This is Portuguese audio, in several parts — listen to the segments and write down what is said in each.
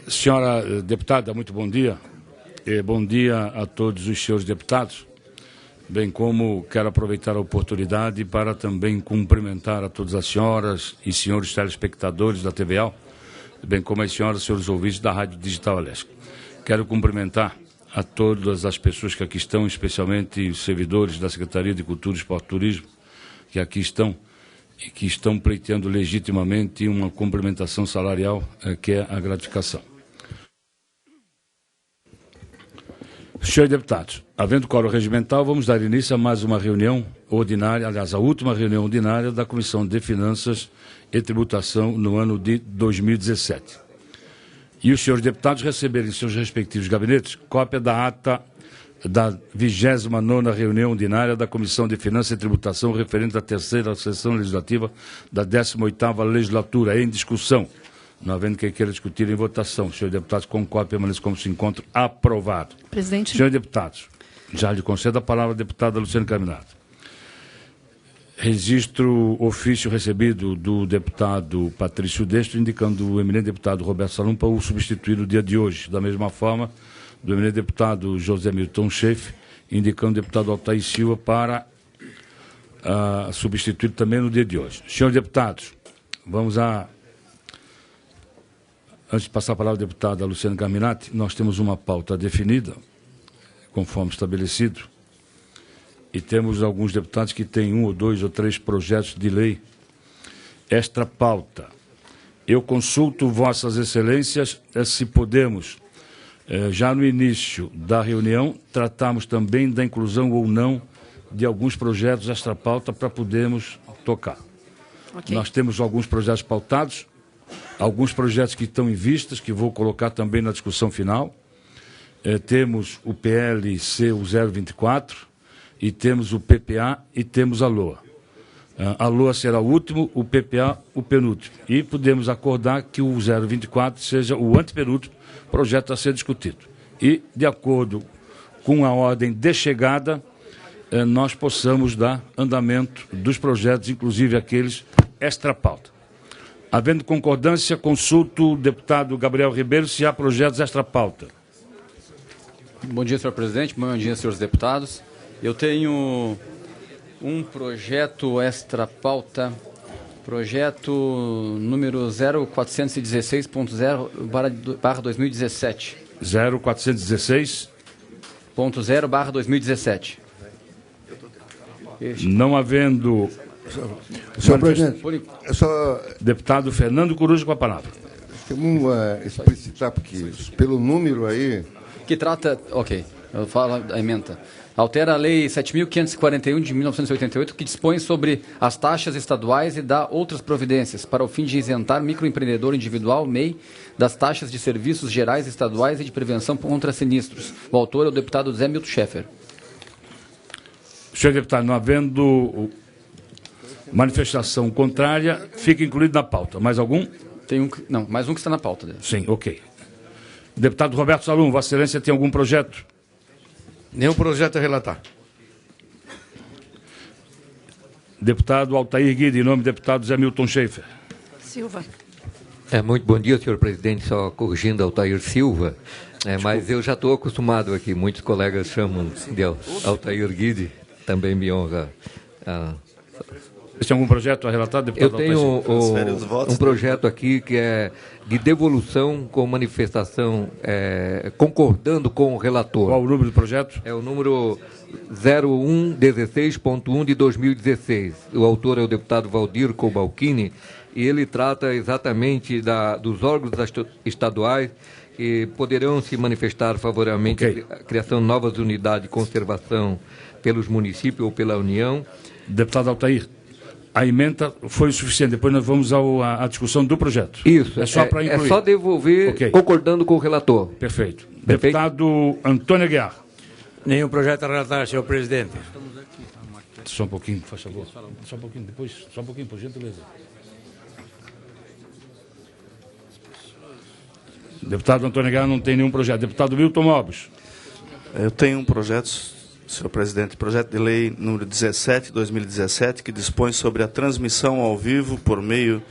Senhora deputada, muito bom dia. Bom dia a todos os senhores deputados, bem como quero aproveitar a oportunidade para também cumprimentar a todas as senhoras e senhores telespectadores da TVAL, bem como as senhoras e senhores ouvintes da Rádio Digital Alesc. Quero cumprimentar a todas as pessoas que aqui estão, especialmente os servidores da Secretaria de Cultura, Esporte e Turismo, que aqui estão e que estão pleiteando legitimamente uma complementação salarial, que é a gratificação. Senhores deputados, havendo quórum regimental, vamos dar início a mais uma reunião ordinária, aliás, a última reunião ordinária da Comissão de Finanças e Tributação no ano de 2017. E os senhores deputados receberem em seus respectivos gabinetes cópia da ata da 29ª reunião ordinária da Comissão de Finanças e Tributação referente à terceira sessão legislativa da 18ª legislatura em discussão. Não havendo quem queira discutir em votação. Senhores deputados, com cópia, permaneçam como se encontram. Aprovado. Presidente. Senhores deputados, já lhe concedo a palavra à deputada Luciane Carminato. Registro ofício recebido do deputado Patrício Destro, indicando o eminente deputado Roberto Salum para o substituir no dia de hoje. Da mesma forma, do eminente deputado José Milton Schaeff, indicando o deputado Altair Silva para substituir também no dia de hoje. Senhores deputados, vamos a... Antes de passar a palavra à deputada Luciane Carminati, nós temos uma pauta definida, conforme estabelecido, e temos alguns deputados que têm 1 ou 2 ou 3 projetos de lei. Esta pauta, eu consulto vossas excelências se podemos, já no início da reunião, tratarmos também da inclusão ou não de alguns projetos desta pauta para podermos tocar. Okay. Nós temos alguns projetos pautados, alguns projetos que estão em vistas, que vou colocar também na discussão final. Temos o PLC, o 024, e temos o PPA e temos a LOA. A LOA será o último, o PPA o penúltimo. E podemos acordar que o 024 seja o antepenúltimo projeto a ser discutido. E, de acordo com a ordem de chegada, nós possamos dar andamento dos projetos, inclusive aqueles extra-pauta. Havendo concordância, consulto o deputado Gabriel Ribeiro se há projetos extra-pauta. Bom dia, senhor presidente. Bom dia, senhores deputados. Eu tenho um projeto extra-pauta, projeto número 0416.0/2017. 0416.0/2017. Não havendo... Senhor presidente, deputado Fernando Coruja com a palavra. Vamos explicitar, porque pelo número aí... Que trata... Ok, eu falo a emenda. Altera a Lei 7.541 de 1988, que dispõe sobre as taxas estaduais e dá outras providências para o fim de isentar microempreendedor individual, MEI, das taxas de serviços gerais estaduais e de prevenção contra sinistros. O autor é o deputado Zé Milton Schaeffer. Senhor deputado, não havendo manifestação contrária, fica incluído na pauta. Mais algum? Tem um, não, mais um que está na pauta dele. Sim, ok. Deputado Roberto Salum, Vossa Excelência tem algum projeto? Nenhum projeto a relatar. Deputado Altair Guide, em nome do deputado Zé Milton Schaefer. Silva. Muito bom dia, senhor presidente, só corrigindo Altair Silva, mas eu já estou acostumado aqui, muitos colegas chamam de Altair Guide, também me honra. Você tem algum projeto a relatar, deputado? Eu tenho um projeto aqui que é de devolução com manifestação, concordando com o relator. Qual o número do projeto? É o número 0116.1 de 2016. O autor é o deputado Valdir Cobalcini, e ele trata exatamente dos órgãos estaduais que poderão se manifestar favoravelmente à criação de novas unidades de conservação pelos municípios ou pela União. Deputado Altair, a emenda foi o suficiente, depois nós vamos à discussão do projeto. Isso, é só para incluir. É só devolver, concordando com o relator. Perfeito. Deputado Antônio Aguiar. Nenhum projeto a relatar, senhor presidente. Só um pouquinho, por favor. Só um pouquinho, só um pouquinho, por gentileza. Deputado Antônio Aguiar não tem nenhum projeto. Deputado Milton Mobos. Eu tenho um projeto, senhor presidente, projeto de lei número 17, 2017, que dispõe sobre a transmissão ao vivo por meio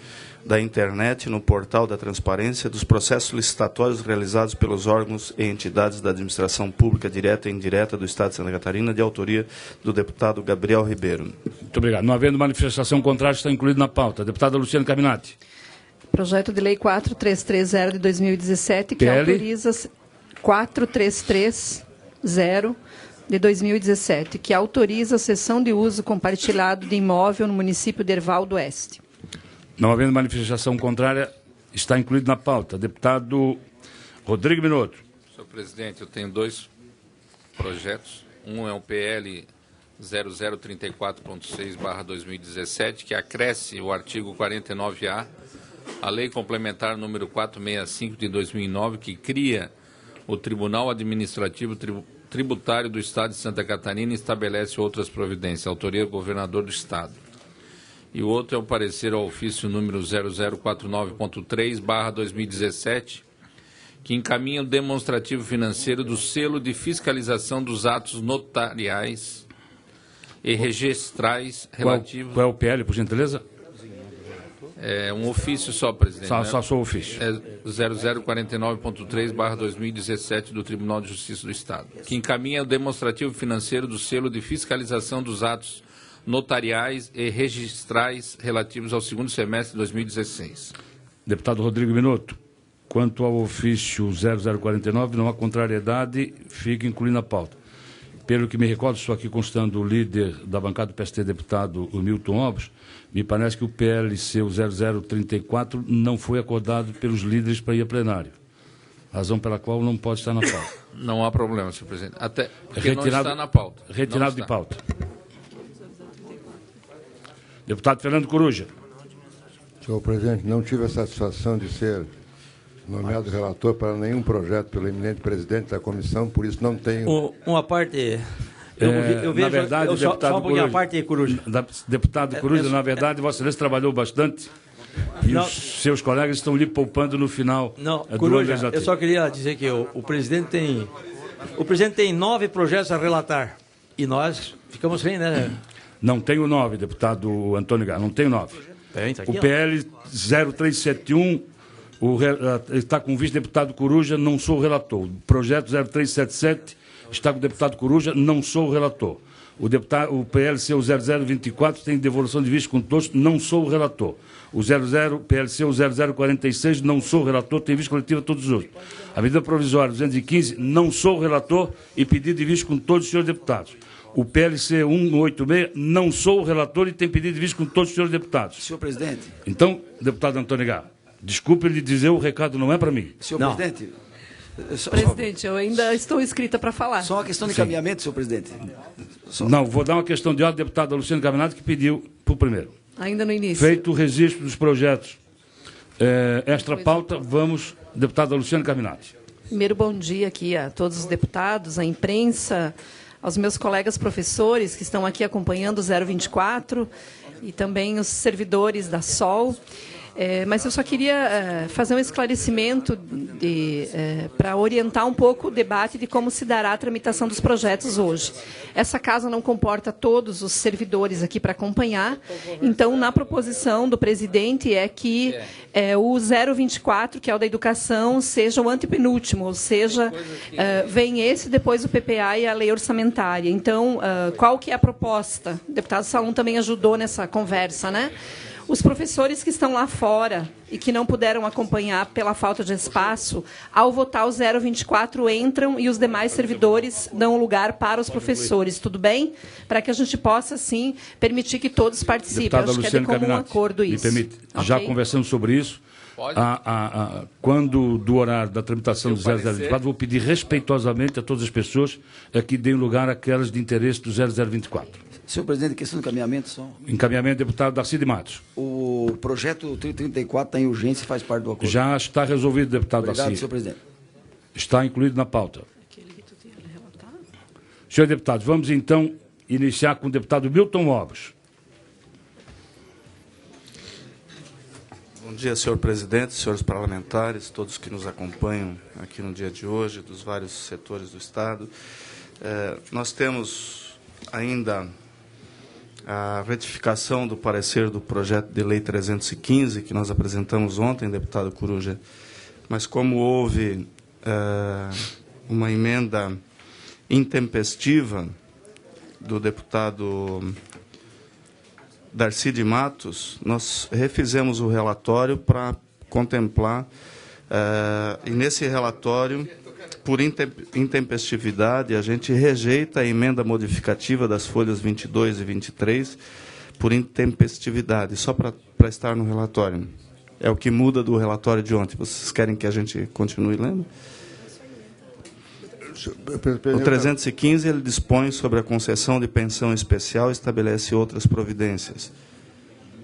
da internet no portal da transparência dos processos licitatórios realizados pelos órgãos e entidades da administração pública direta e indireta do Estado de Santa Catarina, de autoria do deputado Gabriel Ribeiro. Muito obrigado. Não havendo manifestação contrária, está incluído na pauta. Deputada Luciane Caminati. Projeto de Lei 4330 de 2017, que PL. autoriza 4330 de 2017, que autoriza a cessão de uso compartilhado de imóvel no município de Erval do Oeste. Não havendo manifestação contrária, está incluído na pauta. Deputado Rodrigo Minotto. Senhor presidente, eu tenho dois projetos. Um é o PL 0034.6/2017, que acresce o artigo 49A, a Lei Complementar número 465 de 2009, que cria o Tribunal Administrativo Tributário do Estado de Santa Catarina e estabelece outras providências. Autoria do governador do Estado. E o outro é o parecer ao ofício número 0049.3/2017, que encaminha o demonstrativo financeiro do selo de fiscalização dos atos notariais e registrais relativos... Qual é o PL, por gentileza? É um ofício só, presidente. Só o ofício. É 0049.3/2017 do Tribunal de Justiça do Estado, que encaminha o demonstrativo financeiro do selo de fiscalização dos atos notariais e registrais relativos ao segundo semestre de 2016. Deputado Rodrigo Minotto, quanto ao ofício 0049, não há contrariedade, fica incluído na pauta. Pelo que me recordo, estou aqui constando o líder da bancada do PST, deputado Milton Obos, me parece que o PLC, o 0034, não foi acordado pelos líderes para ir a plenário. Razão pela qual não pode estar na pauta. Não há problema, senhor presidente. Até porque Retirado, não está na pauta. Retirado de pauta. Deputado Fernando Coruja. Senhor presidente, não tive a satisfação de ser nomeado relator para nenhum projeto pelo eminente presidente da comissão, por isso não tenho... Uma parte... Eu vejo, na verdade, deputado só um pouquinho a parte aí, Coruja. Deputado Coruja, na verdade, Vossa Excelência trabalhou bastante e não, os seus colegas estão lhe poupando no final. Não, do Coruja, legislativo. eu só queria dizer que o presidente tem 9 projetos a relatar e nós ficamos sem, né? Não tenho 9, deputado Antônio Gá, não tenho 9. Tá aqui, o PL 0371, está com o vice-deputado Coruja, não sou o relator. O projeto 0377 está com o deputado Coruja, não sou o relator. O PLC 0024 tem devolução de visto com todos, não sou o relator. O PLC 0046, não sou o relator, tem visto coletivo a todos os outros. A medida provisória 215, não sou o relator e pedido de visto com todos os senhores deputados. O PLC 186, não sou o relator e tem pedido de visto com todos os senhores deputados. Senhor presidente. Então, deputado Antônio Gá, desculpe lhe dizer, o recado não é para mim. Senhor presidente. Presidente, eu ainda estou inscrita para falar. Só uma questão de encaminhamento, senhor presidente. Não, vou dar uma questão de ordem, deputada Luciane Caminati, que pediu por primeiro. Ainda no início. Feito o registro dos projetos extra pauta, vamos, deputada Luciane Caminati. Primeiro, bom dia aqui a todos os deputados, à imprensa, aos meus colegas professores que estão aqui acompanhando o 024 e também os servidores da SOL. Mas eu só queria fazer um esclarecimento para orientar um pouco o debate de como se dará a tramitação dos projetos hoje. Essa casa não comporta todos os servidores aqui para acompanhar, então, na proposição do presidente é que o 024, que é o da educação, seja o antepenúltimo, ou seja, vem esse, depois o PPA e a lei orçamentária. Então, qual que é a proposta? O deputado Salum também ajudou nessa conversa, né? Os professores que estão lá fora e que não puderam acompanhar pela falta de espaço, ao votar o 024, entram e os demais servidores dão lugar para os professores. Tudo bem? Para que a gente possa, sim, permitir que todos participem. Deputada Acho que é de comum acordo isso. Me permite, okay? Já conversamos sobre isso. Quando do horário da tramitação do 0024, vou pedir respeitosamente a todas as pessoas que deem lugar àquelas de interesse do 0024. Senhor presidente, questão de encaminhamento só. Encaminhamento, deputado Darcy de Matos. O projeto 34 está em urgência e faz parte do acordo. Já está resolvido, deputado Darcy. Obrigado, senhor presidente. Está incluído na pauta. Senhor deputado, vamos então iniciar com o deputado Milton Obos. Bom dia, senhor presidente, senhores parlamentares, todos que nos acompanham aqui no dia de hoje, dos vários setores do Estado. Nós temos ainda a retificação do parecer do projeto de lei 315, que nós apresentamos ontem, deputado Coruja, mas como houve uma emenda intempestiva do deputado Darcy de Matos, nós refizemos o relatório para contemplar, e nesse relatório, por intempestividade, a gente rejeita a emenda modificativa das folhas 22 e 23 por intempestividade, só para estar no relatório. É o que muda do relatório de ontem. Vocês querem que a gente continue lendo? O 315, ele dispõe sobre a concessão de pensão especial e estabelece outras providências,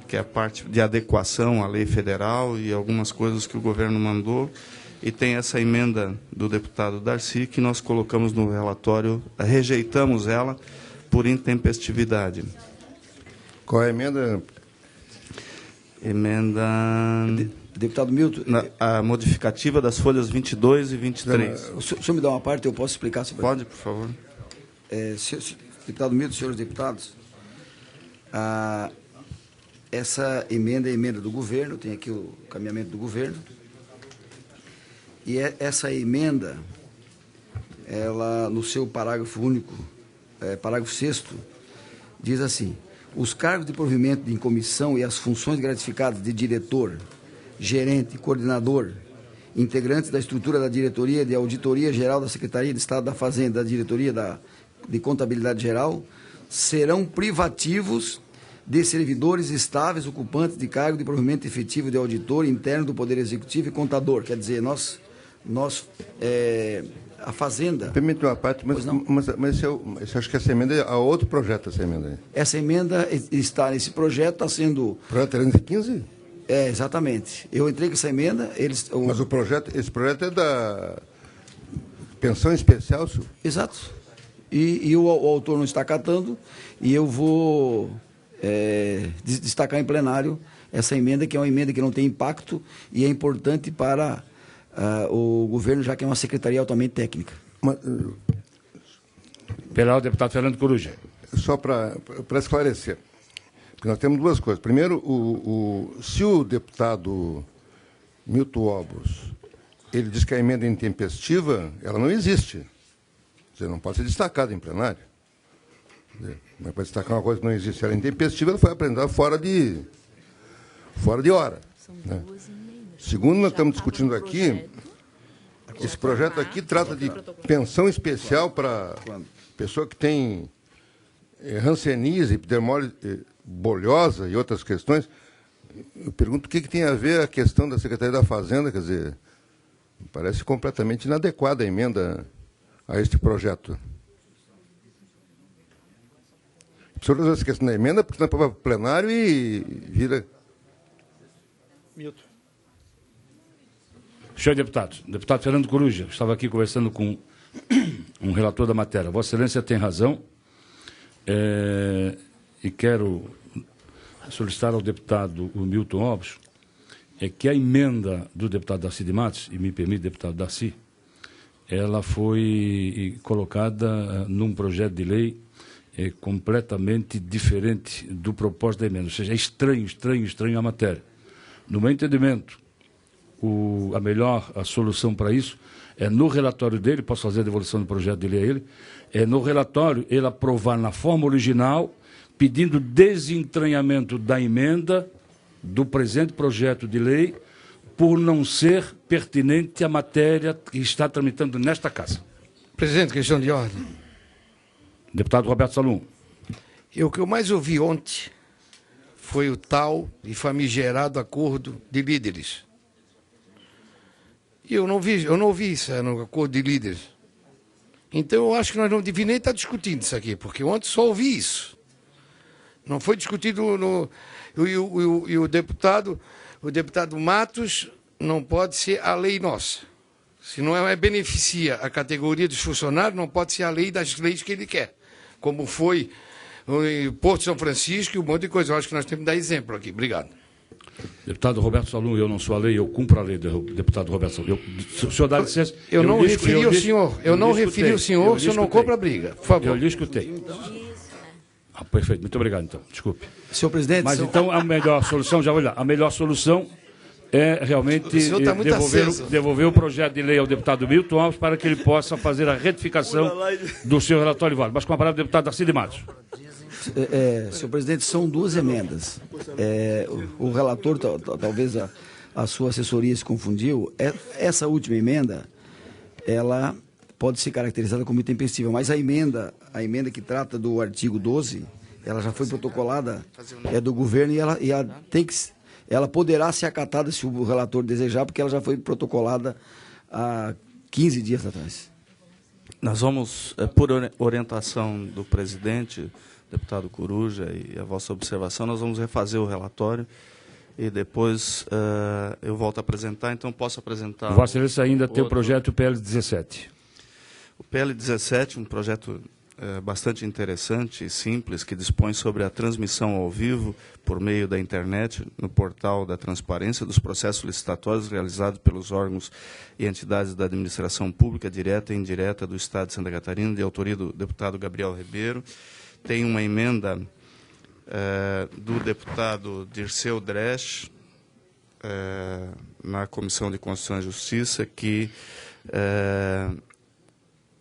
que é a parte de adequação à lei federal e algumas coisas que o governo mandou. E tem essa emenda do deputado Darcy, que nós colocamos no relatório, rejeitamos ela por intempestividade. Qual é a emenda? Emenda... Deputado Milton... A modificativa das folhas 22 e 23. O senhor me dá uma parte, eu posso explicar? Pode, por favor. Deputado Milton, senhores deputados, essa emenda é a emenda do governo, tem aqui o caminhamento do governo, e essa emenda, ela, no seu parágrafo único, parágrafo 6º, diz assim: os cargos de provimento de incomissão e as funções gratificadas de diretor, gerente, coordenador, integrantes da estrutura da diretoria de auditoria geral da Secretaria de Estado da Fazenda, da diretoria de contabilidade geral, serão privativos de servidores estáveis ocupantes de cargo de provimento efetivo de auditor interno do Poder Executivo e contador. Quer dizer, a Fazenda... Permite uma parte, mas eu acho que essa emenda é outro projeto, essa emenda aí. Essa emenda está nesse projeto, está sendo... Projeto 315? Exatamente. Eu entrei com essa emenda... Mas esse projeto é da pensão especial, senhor? Exato. E o autor não está acatando, e eu vou destacar em plenário essa emenda, que é uma emenda que não tem impacto e é importante para o governo, já que é uma secretaria altamente técnica. Pela deputado Fernando Coruja. Só para esclarecer, porque nós temos duas coisas. Primeiro, se o deputado Milton Obos, ele diz que a emenda é intempestiva, ela não existe. Você não pode ser destacado em plenário. Não é para destacar uma coisa que não existe. Ela é intempestiva, ela foi apresentada fora de hora. Né? Segundo, nós estamos discutindo aqui, esse projeto aqui trata de pensão especial para pessoa que tem hanseníase, epidermólise bolhosa e outras questões. Eu pergunto o que tem a ver a questão da Secretaria da Fazenda, quer dizer, parece completamente inadequada a emenda a este projeto. O senhor resolve essa questão da emenda, porque não vai para o plenário e vira... Milton. Senhor deputado Fernando Coruja, estava aqui conversando com um relator da matéria. Vossa Excelência tem razão, e quero solicitar ao deputado Milton Obos que a emenda do deputado Darcy de Matos, e me permite, deputado Darcy, ela foi colocada num projeto de lei completamente diferente do propósito da emenda. Ou seja, é estranho a matéria. No meu entendimento, a solução para isso é no relatório dele, posso fazer a devolução do projeto de lei a ele, é no relatório ele aprovar na forma original, pedindo desentranhamento da emenda do presente projeto de lei, por não ser pertinente à matéria que está tramitando nesta Casa. Presidente, questão de ordem. Deputado Roberto Salum. O que eu mais ouvi ontem foi o tal e famigerado acordo de líderes. E eu não ouvi isso no acordo de líderes. Então eu acho que nós não devíamos nem estar discutindo isso aqui, porque ontem só ouvi isso. Não foi discutido e o deputado Matos não pode ser a lei nossa. Se não beneficia a categoria dos funcionários, não pode ser a lei das leis que ele quer. Como foi o Porto São Francisco e um monte de coisa. Eu acho que nós temos que dar exemplo aqui. Obrigado. Deputado Roberto Salum, eu não sou a lei, eu cumpro a lei do deputado Roberto Salum. O senhor dá licença? Eu não referi o senhor. Eu não referi o senhor, o senhor não compra a briga. Por favor. Eu lhe escutei. Perfeito, muito obrigado, então. Desculpe. Senhor presidente... Mas então a melhor solução, já vou olhar, a melhor solução é realmente devolver o projeto de lei ao deputado Milton Alves para que ele possa fazer a retificação do seu relatório válido. Mas com a palavra do deputado Darcy de Matos. Senhor presidente, são 2 emendas. O relator, talvez a sua assessoria se confundiu. Essa última emenda, ela pode ser caracterizada como intempestiva, mas a emenda que trata do artigo 12, ela já foi protocolada, é do governo e ela poderá ser acatada se o relator desejar, porque ela já foi protocolada há 15 dias atrás. Nós vamos, por orientação do presidente, deputado Coruja, e a vossa observação, nós vamos refazer o relatório e depois eu volto a apresentar, então posso apresentar... Vossa Excelência ainda tem o projeto PL 17. O PL 17, um projeto bastante interessante e simples, que dispõe sobre a transmissão ao vivo, por meio da internet, no portal da transparência, dos processos licitatórios realizados pelos órgãos e entidades da administração pública, direta e indireta do Estado de Santa Catarina, de autoria do deputado Gabriel Ribeiro. Tem uma emenda do deputado Dirceu Dresch, na Comissão de Constituição e Justiça, que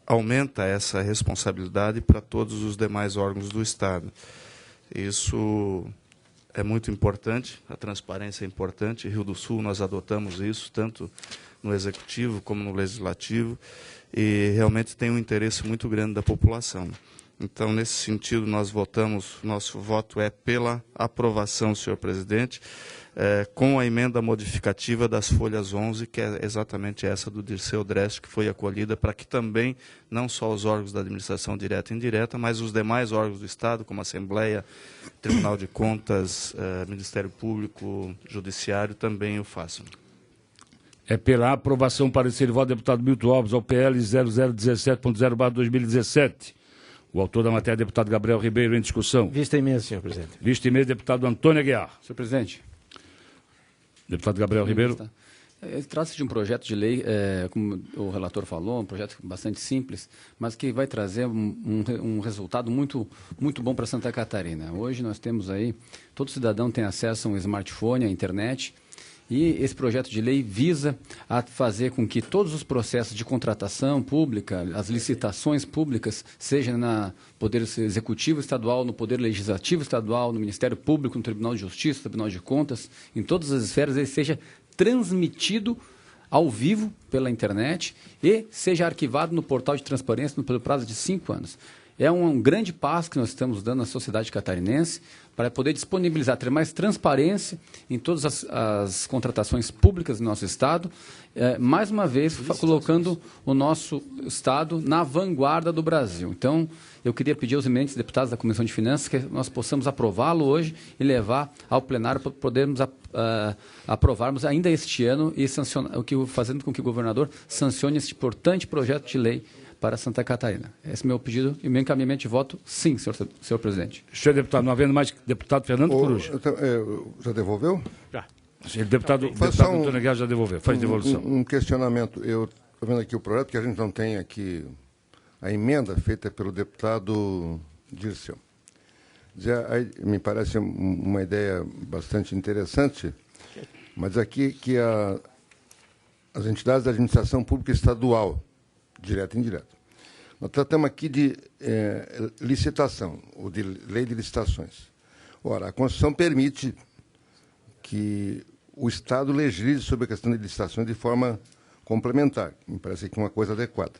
aumenta essa responsabilidade para todos os demais órgãos do Estado. Isso é muito importante, a transparência é importante. Em Rio do Sul nós adotamos isso, tanto no Executivo como no Legislativo, e realmente tem um interesse muito grande da população. Então, nesse sentido, nós votamos, nosso voto é pela aprovação, senhor presidente, com a emenda modificativa das folhas 11, que é exatamente essa do Dirceu Dresch, que foi acolhida para que também, não só os órgãos da administração direta e indireta, mas os demais órgãos do Estado, como Assembleia, Tribunal de Contas, Ministério Público, Judiciário, também o façam. É pela aprovação, parecer de voto do deputado Milton Alves ao PL 0017.0/2017. O autor da matéria, deputado Gabriel Ribeiro, em discussão. Vista emenda, senhor presidente. Vista emenda, deputado Antônio Aguiar. Senhor presidente. Deputado Gabriel Ribeiro. Trata-se de um projeto de lei, como o relator falou, um projeto bastante simples, mas que vai trazer um resultado muito bom para Santa Catarina. Hoje nós temos aí, todo cidadão tem acesso a um smartphone, à internet, e esse projeto de lei visa a fazer com que todos os processos de contratação pública, as licitações públicas, seja no Poder Executivo Estadual, no Poder Legislativo Estadual, no Ministério Público, no Tribunal de Justiça, no Tribunal de Contas, em todas as esferas, ele seja transmitido ao vivo pela internet e seja arquivado no portal de transparência pelo prazo de 5 anos. É um grande passo que nós estamos dando à sociedade catarinense para poder disponibilizar, ter mais transparência em todas as contratações públicas do nosso Estado, mais uma vez colocando o nosso Estado na vanguarda do Brasil. Então, eu queria pedir aos eminentes deputados da Comissão de Finanças que nós possamos aprová-lo hoje e levar ao plenário para podermos aprovarmos ainda este ano e fazendo com que o governador sancione esse importante projeto de lei para Santa Catarina. Esse é o meu pedido e meu encaminhamento de voto, sim, senhor presidente. Senhor deputado, não havendo mais deputado Fernando Coruja. Já devolveu? Já. O deputado Antônio Aguiar já devolveu, faz devolução. Um questionamento. Eu estou vendo aqui o projeto, que a gente não tem aqui a emenda feita pelo deputado Dirceu. Me parece uma ideia bastante interessante, mas aqui que as entidades da administração pública estadual, direta e indireta. Nós tratamos aqui de licitação, ou de lei de licitações. Ora, a Constituição permite que o Estado legisle sobre a questão de licitações de forma complementar. Me parece que é uma coisa adequada.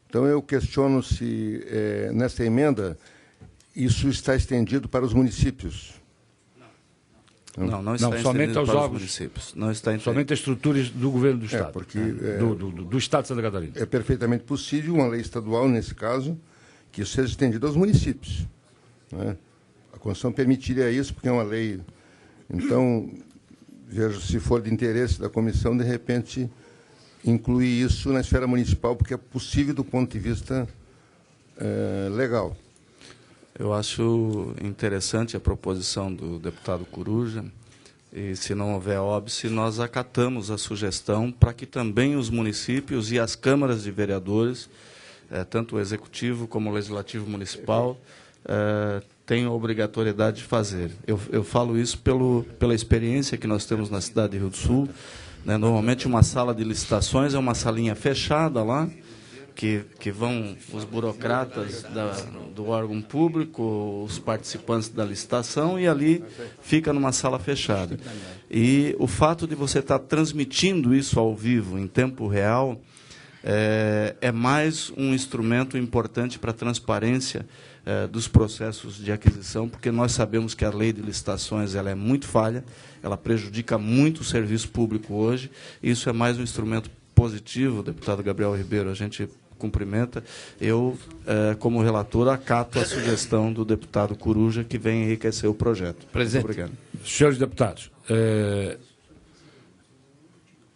Então, eu questiono se, nessa emenda, isso está estendido para os municípios. Não está somente aos órgãos, municípios. Não está somente as estruturas do governo do Estado, porque, do Estado de Santa Catarina. É perfeitamente possível uma lei estadual, nesse caso, que isso seja estendido aos municípios. Né? A Constituição permitiria isso, porque é uma lei. Então, vejo se for de interesse da comissão, de repente, incluir isso na esfera municipal, porque é possível do ponto de vista legal. Eu acho interessante a proposição do deputado Coruja, e se não houver óbice, nós acatamos a sugestão para que também os municípios e as câmaras de vereadores, tanto o Executivo como o Legislativo Municipal, tem a obrigatoriedade de fazer. Eu falo isso pela experiência que nós temos na cidade de Rio do Sul. Né? Normalmente, uma sala de licitações é uma salinha fechada lá, que vão os burocratas do órgão público, os participantes da licitação, e ali fica numa sala fechada. E o fato de você estar transmitindo isso ao vivo, em tempo real, é mais um instrumento importante para a transparência dos processos de aquisição, porque nós sabemos que a lei de licitações ela é muito falha, ela prejudica muito o serviço público hoje, e isso é mais um instrumento positivo, deputado Gabriel Ribeiro, a gente cumprimenta. Eu, como relator, acato a sugestão do deputado Coruja, que vem enriquecer o projeto. Presidente, muito obrigado. Senhores deputados,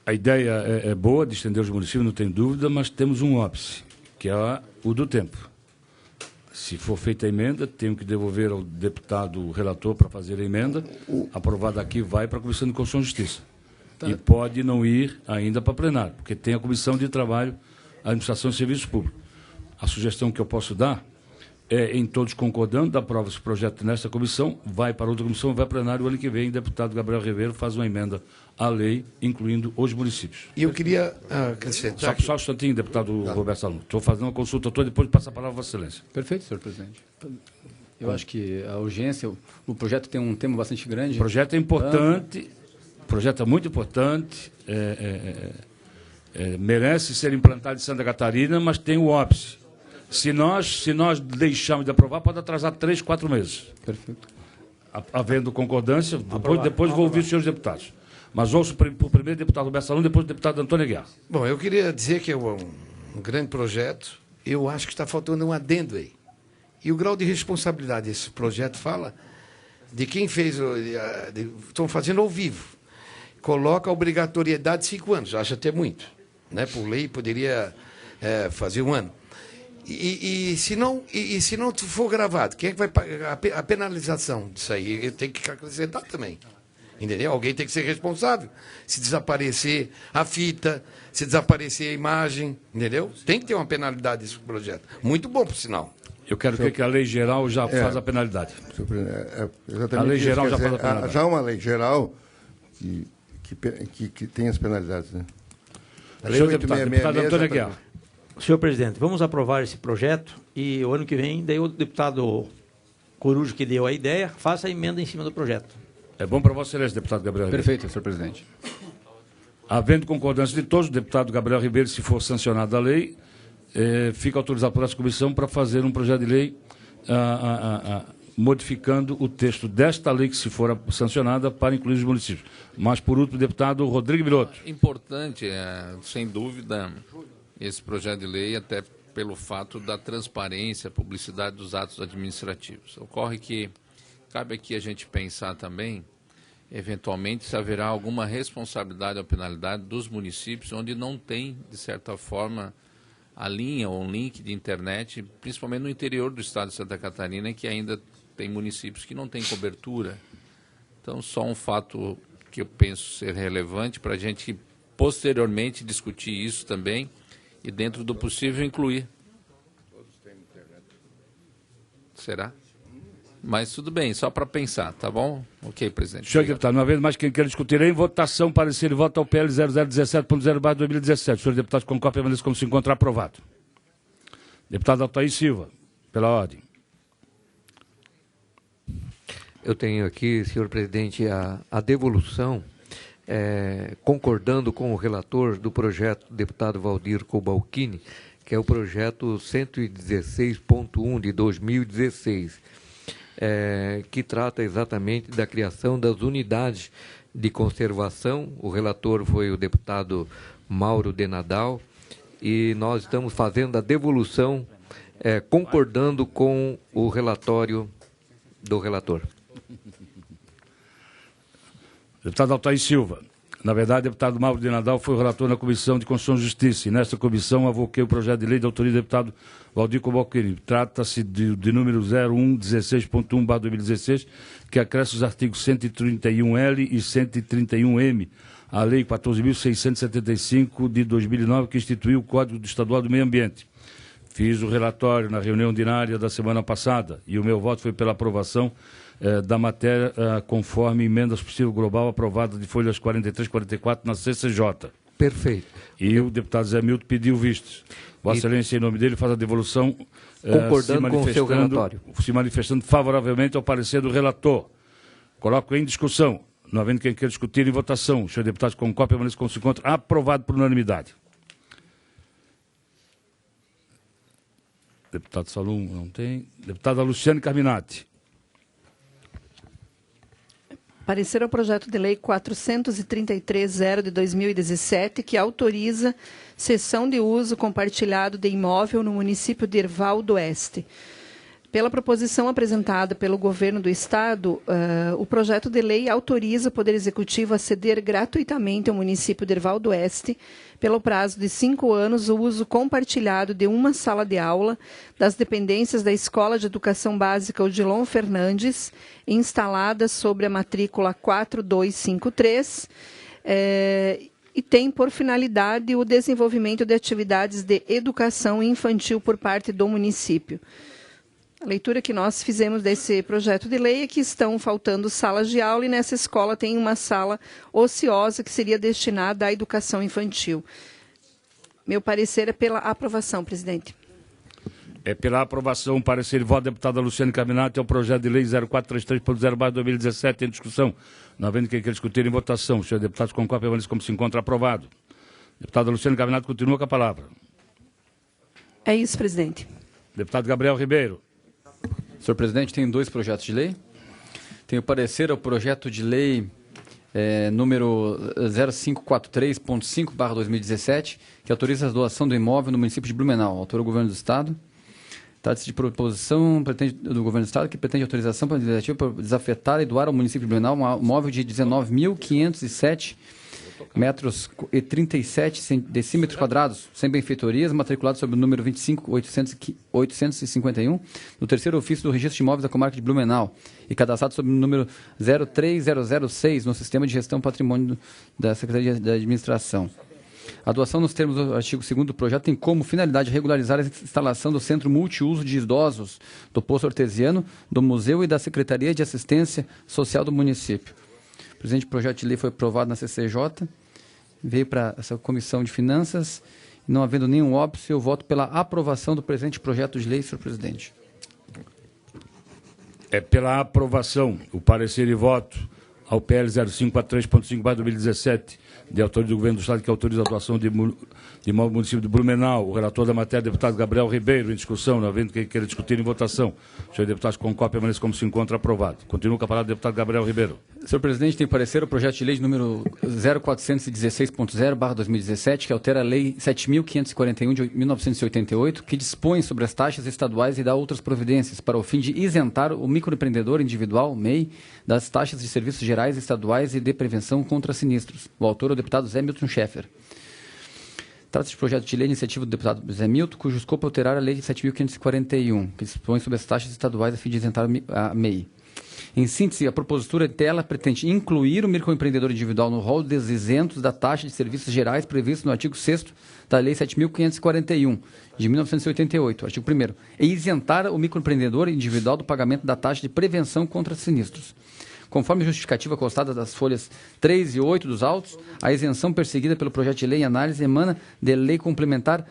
a ideia é boa de estender os municípios, não tem dúvida, mas temos um óbice, que é o do tempo. Se for feita a emenda, tenho que devolver ao deputado relator para fazer a emenda, aprovada aqui, vai para a Comissão de Constituição e Justiça. Tá. E pode não ir ainda para plenário, porque tem a Comissão de Trabalho, Administração e Serviços Públicos. A sugestão que eu posso dar é, em todos concordando, aprova esse projeto nesta comissão, vai para outra comissão, vai para plenário. O ano que vem, o deputado Gabriel Ribeiro faz uma emenda à lei, incluindo os municípios. E eu queria acrescentar... Só um instantinho, deputado Roberto Salomão. Estou fazendo uma consulta toda, depois de passar a palavra a Vossa Excelência. Perfeito, senhor presidente. Eu acho que a urgência, o projeto tem um tema bastante grande. O projeto é importante, o projeto é muito importante, merece ser implantado em Santa Catarina, mas tem o óbice. Se nós deixarmos de aprovar, pode atrasar 3, 4 meses. Perfeito. Havendo concordância, depois vou ouvir os senhores deputados. Mas ouço o primeiro deputado Roberto Salomão, depois o deputado Antônio Aguiar. Bom, eu queria dizer que é um grande projeto. Eu acho que está faltando um adendo aí. E o grau de responsabilidade desse projeto fala de quem fez... Estão fazendo ao vivo. Coloca a obrigatoriedade de 5 anos. Acho até muito. Né? Por lei, poderia fazer 1 ano. E se não for gravado, quem é que vai pagar a penalização disso aí? Tem que acrescentar também. Entendeu? Alguém tem que ser responsável. Se desaparecer a fita, se desaparecer a imagem, entendeu? Tem que ter uma penalidade desse projeto. Muito bom, por sinal. Eu quero que a lei geral já faça a penalidade. Exatamente. A lei geral já faz a penalidade. Já uma lei geral que tem as penalidades, né? A lei 866 deputado Antônio Aguiar. Senhor presidente, vamos aprovar esse projeto e o ano que vem, daí o deputado Coruja, que deu a ideia, faça a emenda em cima do projeto. É bom para Vossa Excelência, deputado Gabriel Ribeiro. Perfeito, senhor presidente. Havendo concordância de todos, o deputado Gabriel Ribeiro, se for sancionada a lei, fica autorizado por essa comissão para fazer um projeto de lei modificando o texto desta lei que, se for sancionada, para incluir os municípios. Mas, por último, o deputado Rodrigo Viloto. Importante, sem dúvida, esse projeto de lei, até pelo fato da transparência, publicidade dos atos administrativos. Ocorre que cabe aqui a gente pensar também, eventualmente, se haverá alguma responsabilidade ou penalidade dos municípios onde não tem, de certa forma, a linha ou um link de internet, principalmente no interior do estado de Santa Catarina, que ainda tem municípios que não têm cobertura. Então, só um fato que eu penso ser relevante para a gente, posteriormente, discutir isso também e, dentro do possível, incluir. Será? Mas tudo bem, só para pensar, tá bom? Ok, presidente. Senhor deputado, uma vez mais, quem quer discutir em votação, parecer e voto ao PL 0017.0/2017. Senhor deputado, concorda, permaneça como se encontrar aprovado. Deputado Altair Silva, pela ordem. Eu tenho aqui, senhor presidente, a devolução, concordando com o relator do projeto, deputado Valdir Cobalcini, que é o projeto 116.1 de 2016. Que trata exatamente da criação das unidades de conservação. O relator foi o deputado Mauro de Nadal, e nós estamos fazendo a devolução, concordando com o relatório do relator. Deputado Altair Silva. Na verdade, o deputado Mauro de Nadal foi o relator na Comissão de Constituição e Justiça, e nesta comissão avoquei o projeto de lei de autoria do deputado Valdir Cobalcini. Trata-se de número 0116.1/2016, que acresce os artigos 131L e 131M à Lei 14.675 de 2009, que instituiu o Código Estadual do Meio Ambiente. Fiz o relatório na reunião ordinária da semana passada e o meu voto foi pela aprovação da matéria conforme emendas possível global aprovada de folhas 43 e 44 na CCJ. Perfeito. E o deputado Zé Milton pediu vistos. Vossa Excelência, em nome dele, faz a devolução concordando com o seu relatório. Se manifestando favoravelmente ao parecer do relator. Coloco em discussão. Não havendo quem queira discutir em votação. O senhor deputado com cópia, permanece como se encontra. Aprovado por unanimidade. Deputado Salum, não tem. Deputada Luciane Carminati. Parecer ao projeto de lei 433-0 de 2017, que autoriza cessão de uso compartilhado de imóvel no município de Erval do Oeste. Pela proposição apresentada pelo Governo do Estado, o projeto de lei autoriza o Poder Executivo a ceder gratuitamente ao município de Erval do Oeste, pelo prazo de 5 anos, o uso compartilhado de uma sala de aula das dependências da Escola de Educação Básica Odilon Fernandes, instalada sobre a matrícula 4253, e tem por finalidade o desenvolvimento de atividades de educação infantil por parte do município. A leitura que nós fizemos desse projeto de lei é que estão faltando salas de aula e nessa escola tem uma sala ociosa que seria destinada à educação infantil. Meu parecer é pela aprovação, presidente. É pela aprovação, parecer e voto da deputada Luciane Carminati ao projeto de lei 0433.0/2017 em discussão. Não havendo quem queira discutir em votação. Senhor deputado, com cópia, permanece como se encontra aprovado. Deputada Luciane Carminati continua com a palavra. É isso, presidente. Deputado Gabriel Ribeiro. Senhor presidente, tem 2 projetos de lei. Tem o parecer ao projeto de lei número 0543.5/2017, que autoriza a doação do imóvel no município de Blumenau. Autor o Governo do Estado. Trata-se de proposição do Governo do Estado que pretende autorização para desafetar e doar ao município de Blumenau um imóvel de 19.507 metros e 37 decímetros quadrados, sem benfeitorias, matriculado sob o número 25.851, no terceiro ofício do Registro de Imóveis da Comarca de Blumenau, e cadastrado sob o número 03006, no Sistema de Gestão Patrimônio da Secretaria da Administração. A doação, nos termos do artigo 2º do projeto, tem como finalidade regularizar a instalação do Centro Multiuso de Idosos do Poço Artesiano, do Museu e da Secretaria de Assistência Social do município. O presente projeto de lei foi aprovado na CCJ, veio para essa Comissão de Finanças, e não havendo nenhum óbice, eu voto pela aprovação do presente projeto de lei, senhor presidente. É pela aprovação, o parecer e voto ao PL 0543.5/2017, de autoria do Governo do Estado, que autoriza a doação de imóvel do município de Blumenau. O relator da matéria, deputado Gabriel Ribeiro, em discussão, não havendo quem queira discutir em votação. Senhor deputado, com cópia, permanece como se encontra aprovado. Continua com a palavra o deputado Gabriel Ribeiro. Senhor presidente, tem parecer o projeto de lei de número 0416.0/2017, que altera a lei 7.541 de 1988, que dispõe sobre as taxas estaduais e dá outras providências, para o fim de isentar o microempreendedor individual, MEI, das taxas de serviços gerais estaduais e de prevenção contra sinistros. O autor é o deputado Zé Milton Schaeffer. Trata-se de projeto de lei, iniciativa do deputado Zé Milton, cujo escopo é alterar a lei 7.541, que dispõe sobre as taxas estaduais a fim de isentar a MEI. Em síntese, a propositura dela pretende incluir o microempreendedor individual no rol dos isentos da taxa de serviços gerais previsto no artigo 6º da Lei 7.541, de 1988, artigo 1º, e isentar o microempreendedor individual do pagamento da taxa de prevenção contra sinistros. Conforme justificativa constada das folhas 3 e 8 dos autos, a isenção perseguida pelo projeto de lei em análise emana de Lei Complementar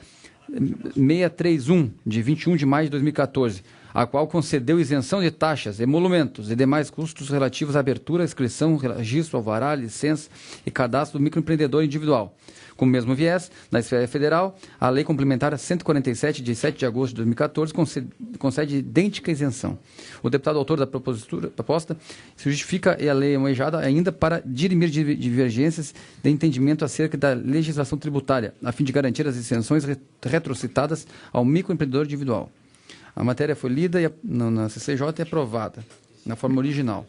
631, de 21 de maio de 2014, a qual concedeu isenção de taxas, emolumentos e demais custos relativos à abertura, inscrição, registro, alvará, licença e cadastro do microempreendedor individual. Com o mesmo viés, na esfera federal, a Lei Complementar 147, de 7 de agosto de 2014, concede idêntica isenção. O deputado autor da proposta se justifica e a lei almejada ainda para dirimir divergências de entendimento acerca da legislação tributária, a fim de garantir as isenções retrocitadas ao microempreendedor individual. A matéria foi lida na CCJ e aprovada, na forma original.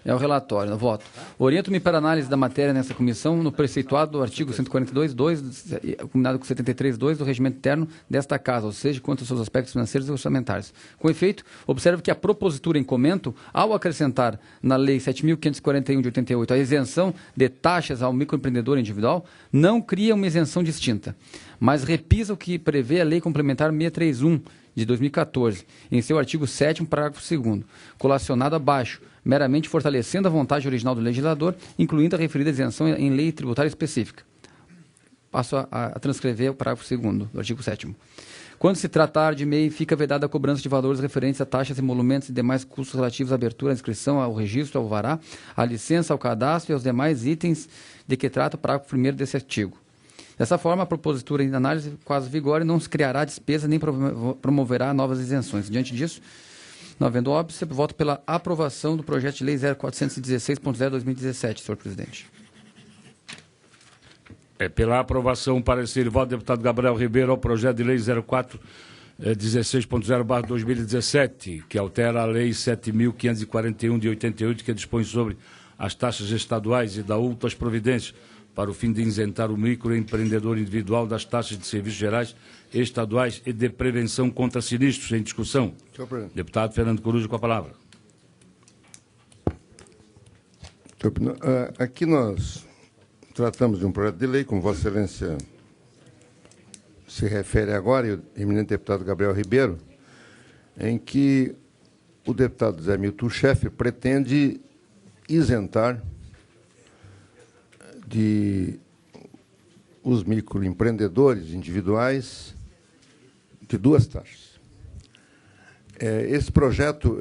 É o relatório. Voto. Oriento-me para análise da matéria nessa comissão no preceituado do artigo 142.2, combinado com 73.2 do regimento interno desta Casa, ou seja, quanto aos seus aspectos financeiros e orçamentários. Com efeito, observo que a propositura em comento, ao acrescentar na Lei 7.541 de 88 a isenção de taxas ao microempreendedor individual, não cria uma isenção distinta, mas repisa o que prevê a Lei Complementar 631 de 2014, em seu artigo 7º, parágrafo 2º, colacionado abaixo, meramente fortalecendo a vontade original do legislador, incluindo a referida isenção em lei tributária específica. Passo a transcrever o parágrafo 2º do artigo 7º. Quando se tratar de MEI, fica vedada a cobrança de valores referentes a taxas, emolumentos e demais custos relativos à abertura, à inscrição, ao registro, ao alvará, à licença, ao cadastro e aos demais itens de que trata o parágrafo 1º desse artigo. Dessa forma, a propositura em análise, caso vigore, não se criará despesa nem promoverá novas isenções. Diante disso, não havendo óbice, voto pela aprovação do projeto de lei 0416.0/2017, senhor presidente. Pela aprovação, parecer e voto do deputado Gabriel Ribeiro ao projeto de lei 0416.0/2017, que altera a lei 7.541 de 88, que dispõe sobre as taxas estaduais e dá outras providências para o fim de isentar o microempreendedor individual das taxas de serviços gerais, estaduais e de prevenção contra sinistros. Em discussão. Deputado Fernando Coruja, com a palavra. Aqui nós tratamos de um projeto de lei, como Vossa Excelência se refere agora, e o eminente deputado Gabriel Ribeiro, em que o deputado Zé Milton Chefe pretende isentar de os microempreendedores individuais de duas taxas. Esse projeto,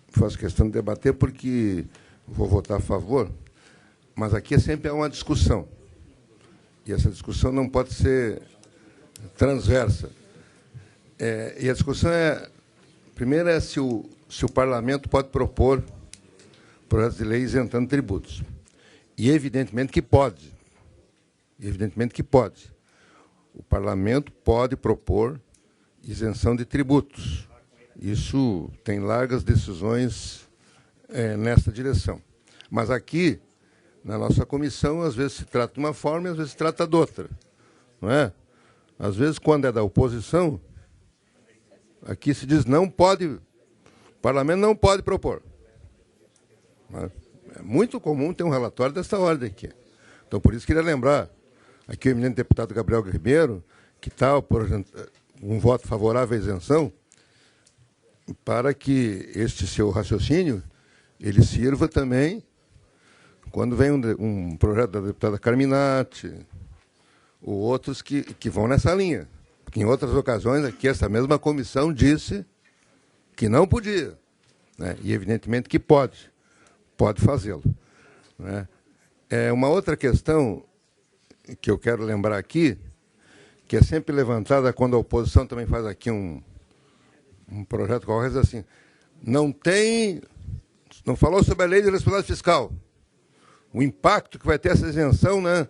faço questão de debater porque vou votar a favor, mas aqui sempre há uma discussão. E essa discussão não pode ser transversa. E a discussão primeiro se o parlamento pode propor projetos de lei isentando tributos. E evidentemente que pode. Evidentemente que pode. O parlamento pode propor isenção de tributos. Isso tem largas decisões nessa direção. Mas aqui, na nossa comissão, às vezes se trata de uma forma e às vezes se trata de outra. Não é? Às vezes, quando é da oposição, aqui se diz não pode, o parlamento não pode propor. Mas é muito comum ter um relatório dessa ordem aqui. Então, por isso, queria lembrar aqui o eminente deputado Gabriel Ribeiro, que está um voto favorável à isenção, para que este seu raciocínio ele sirva também quando vem um projeto da deputada Carminati, ou outros que vão nessa linha. Porque em outras ocasiões, aqui, essa mesma comissão disse que não podia, né? E evidentemente que pode fazê-lo, né? Uma outra questão que eu quero lembrar aqui, que é sempre levantada quando a oposição também faz aqui um projeto qualquer, assim, não falou sobre a lei de responsabilidade fiscal. O impacto que vai ter essa isenção, né,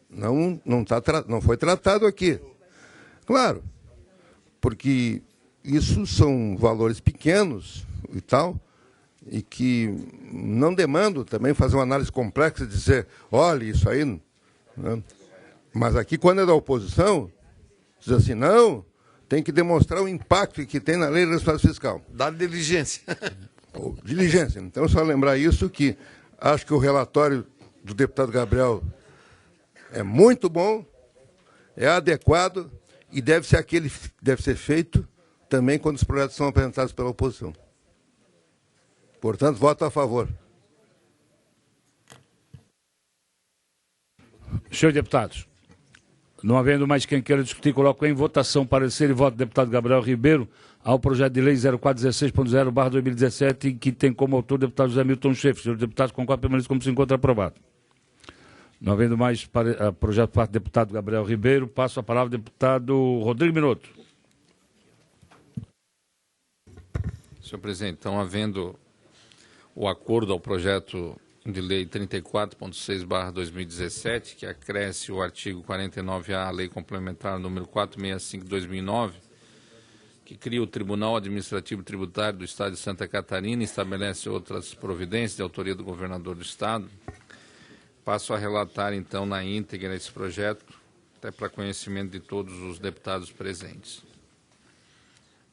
não foi tratado aqui. Claro, porque isso são valores pequenos e tal, e que não demandam também fazer uma análise complexa e dizer, olha, isso aí... Né? Mas aqui, quando é da oposição, diz assim, não, tem que demonstrar o impacto que tem na lei de responsabilidade fiscal. Dá diligência. Diligência. Então, só lembrar isso, que acho que o relatório do deputado Gabriel é muito bom, é adequado e deve ser feito também quando os projetos são apresentados pela oposição. Portanto, voto a favor. Senhores deputados, não havendo mais quem queira discutir, coloco em votação parecer e voto do deputado Gabriel Ribeiro ao projeto de lei 0416.0/2017, que tem como autor o deputado José Milton Chefe. Senhores deputados, concordo, permaneço como se encontra aprovado. Não havendo mais projeto por parte do deputado Gabriel Ribeiro, passo a palavra ao deputado Rodrigo Minotto. Senhor presidente, então, havendo o acordo ao projeto de lei 34.6/2017, que acresce o artigo 49A à lei complementar número 465/2009, que cria o Tribunal Administrativo Tributário do Estado de Santa Catarina e estabelece outras providências de autoria do governador do Estado. Passo a relatar, então, na íntegra esse projeto, até para conhecimento de todos os deputados presentes.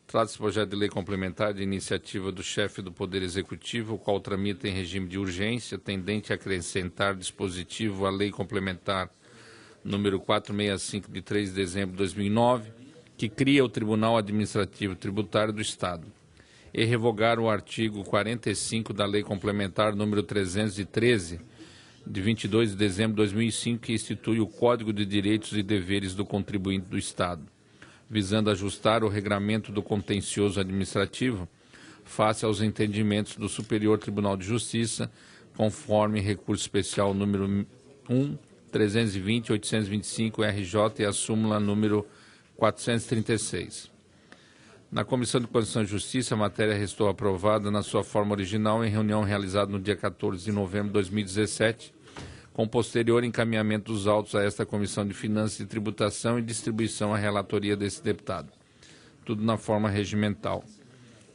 Trata-se de projeto de lei complementar de iniciativa do chefe do Poder Executivo, o qual tramita em regime de urgência, tendente a acrescentar dispositivo à lei complementar número 465, de 3 de dezembro de 2009, que cria o Tribunal Administrativo Tributário do Estado, e revogar o artigo 45 da lei complementar número 313, de 22 de dezembro de 2005, que institui o Código de Direitos e Deveres do Contribuinte do Estado, visando ajustar o regramento do contencioso administrativo face aos entendimentos do Superior Tribunal de Justiça, conforme recurso especial número 1.320.825 RJ e a súmula número 436. Na Comissão de Constituição e Justiça, a matéria restou aprovada na sua forma original em reunião realizada no dia 14 de novembro de 2017, com posterior encaminhamento dos autos a esta Comissão de Finanças e Tributação e distribuição à relatoria desse deputado. Tudo na forma regimental.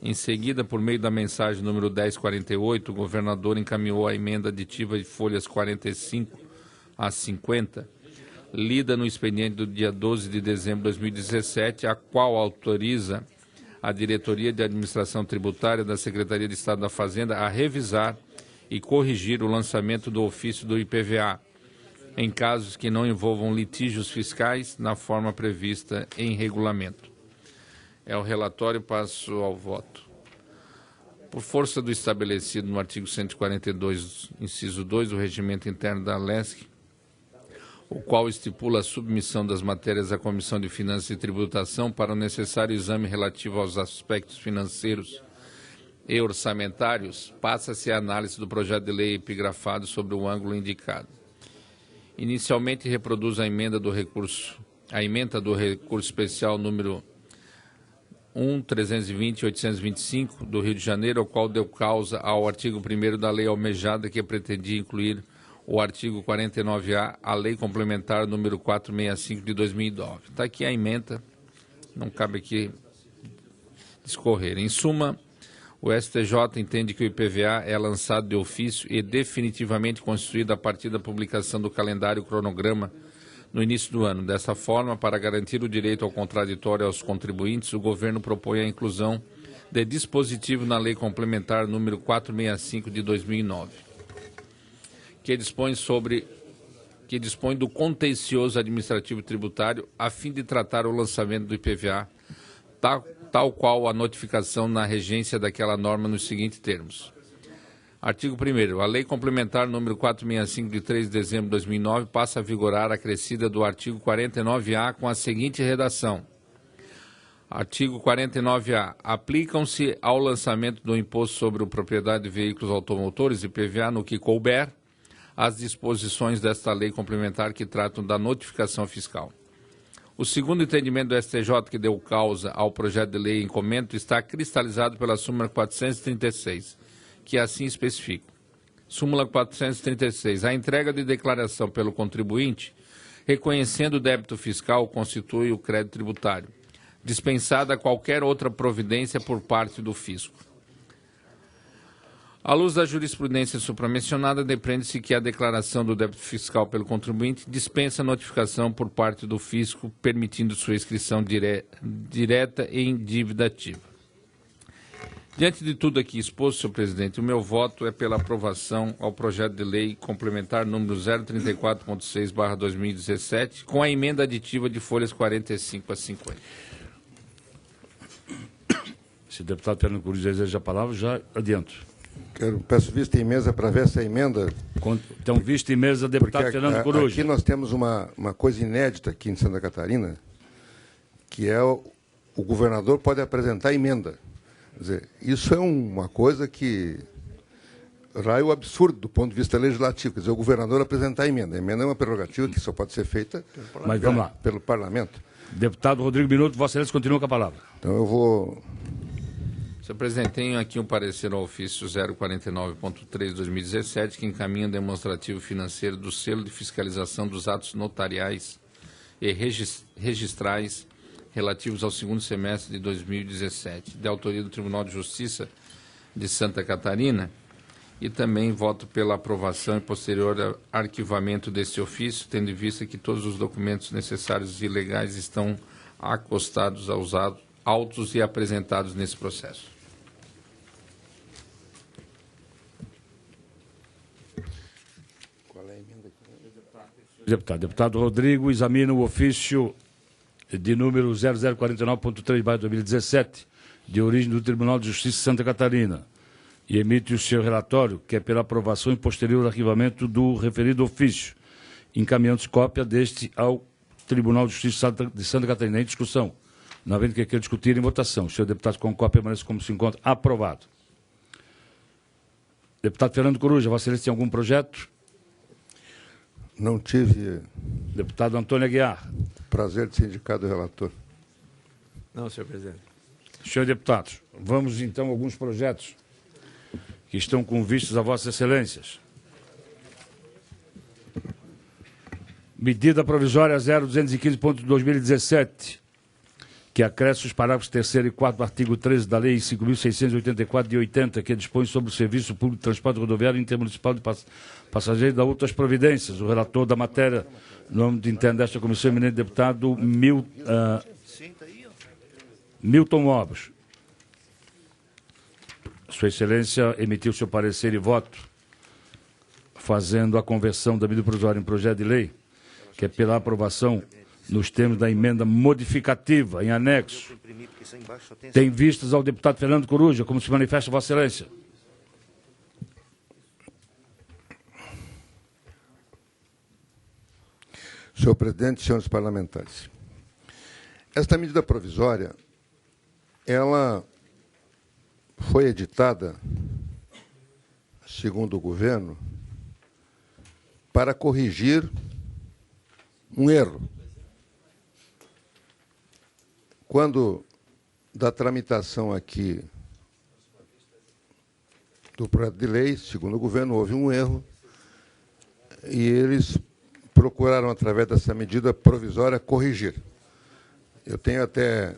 Em seguida, por meio da mensagem número 1048, o governador encaminhou a emenda aditiva de folhas 45 a 50, lida no expediente do dia 12 de dezembro de 2017, a qual autoriza a Diretoria de Administração Tributária da Secretaria de Estado da Fazenda a revisar e corrigir o lançamento do ofício do IPVA, em casos que não envolvam litígios fiscais, na forma prevista em regulamento. É o relatório, passo ao voto. Por força do estabelecido no artigo 142, inciso 2 do Regimento Interno da LESC, o qual estipula a submissão das matérias à Comissão de Finanças e Tributação para o necessário exame relativo aos aspectos financeiros e orçamentários, passa-se a análise do projeto de lei epigrafado sobre o ângulo indicado. Inicialmente reproduz a emenda do recurso especial número 1.320.825 do Rio de Janeiro, ao qual deu causa ao artigo 1º da lei almejada, que pretendia incluir o artigo 49A, a lei complementar número 465 de 2009. Está aqui a emenda, não cabe aqui discorrer. Em suma, o STJ entende que o IPVA é lançado de ofício e definitivamente constituído a partir da publicação do calendário cronograma no início do ano. Dessa forma, para garantir o direito ao contraditório aos contribuintes, o governo propõe a inclusão de dispositivo na lei complementar número 465 de 2009, que dispõe do contencioso administrativo tributário a fim de tratar o lançamento do IPVA, tal qual a notificação na regência daquela norma nos seguintes termos. Artigo 1º. A Lei Complementar número 465 de 3 de dezembro de 2009 passa a vigorar acrescida do artigo 49A com a seguinte redação. Artigo 49A. Aplicam-se ao lançamento do Imposto sobre a Propriedade de Veículos Automotores, IPVA, no que couber, as disposições desta lei complementar que tratam da notificação fiscal. O segundo entendimento do STJ, que deu causa ao projeto de lei em comento, está cristalizado pela súmula 436, que assim especifica. Súmula 436. A entrega de declaração pelo contribuinte, reconhecendo o débito fiscal, constitui o crédito tributário, dispensada qualquer outra providência por parte do fisco. À luz da jurisprudência supramencionada, depreende-se que a declaração do débito fiscal pelo contribuinte dispensa notificação por parte do fisco, permitindo sua inscrição direta em dívida ativa. Diante de tudo aqui exposto, senhor presidente, o meu voto é pela aprovação ao projeto de lei complementar número 034.6/2017, com a emenda aditiva de folhas 45 a 50. Se o deputado Fernando Coruja deseja a palavra, já adianto. Peço vista em mesa para ver essa emenda. Então, vista em mesa, deputado Fernando Coruja. Aqui nós temos uma coisa inédita aqui em Santa Catarina, que é o governador pode apresentar emenda. Quer dizer, isso é uma coisa que raio absurdo do ponto de vista legislativo. Quer dizer, o governador apresentar emenda. A emenda é uma prerrogativa que só pode ser feita pelo parlamento. Deputado Rodrigo Minuto, Vossa Excelência continua com a palavra. Então eu vou... Senhor presidente, tenho aqui um parecer ao ofício 049.3 de 2017, que encaminha o demonstrativo financeiro do selo de fiscalização dos atos notariais e registrais relativos ao segundo semestre de 2017, de autoria do Tribunal de Justiça de Santa Catarina, e também voto pela aprovação e posterior arquivamento deste ofício, tendo em vista que todos os documentos necessários e legais estão acostados aos autos e apresentados nesse processo. Deputado Rodrigo examina o ofício de número 0049.3/2017, de origem do Tribunal de Justiça de Santa Catarina, e emite o seu relatório, que é pela aprovação e posterior arquivamento do referido ofício, encaminhando-se cópia deste ao Tribunal de Justiça de Santa Catarina. Em discussão, não havendo que queira discutir em votação. O senhor deputado com cópia permanece como se encontra. Aprovado. Deputado Fernando Coruja, Vossa Excelência tem algum projeto? Não tive. Deputado Antônio Aguiar. Prazer de ser indicado relator. Não, senhor presidente. Senhores deputados, vamos então a alguns projetos que estão com vistas a Vossas Excelências. Medida provisória 0215.2017, que acresce os parágrafos 3º e 4º do artigo 13 da Lei 5.684 de 80, que dispõe sobre o serviço público de transporte rodoviário intermunicipal de passageiros, da outras providências. O relator da matéria, no âmbito interno desta comissão, eminente deputado Milton Obos. Sua Excelência emitiu seu parecer e voto, fazendo a conversão da medida provisória em projeto de lei, que é pela aprovação nos termos da emenda modificativa em anexo. Tem vistas ao deputado Fernando Coruja, como se manifesta Vossa Excelência. Senhor presidente, senhores parlamentares, esta medida provisória, ela foi editada, segundo o governo, para corrigir um erro. Quando, da tramitação aqui do projeto de lei, segundo o governo, houve um erro, e eles procuraram, através dessa medida provisória, corrigir. Eu tenho até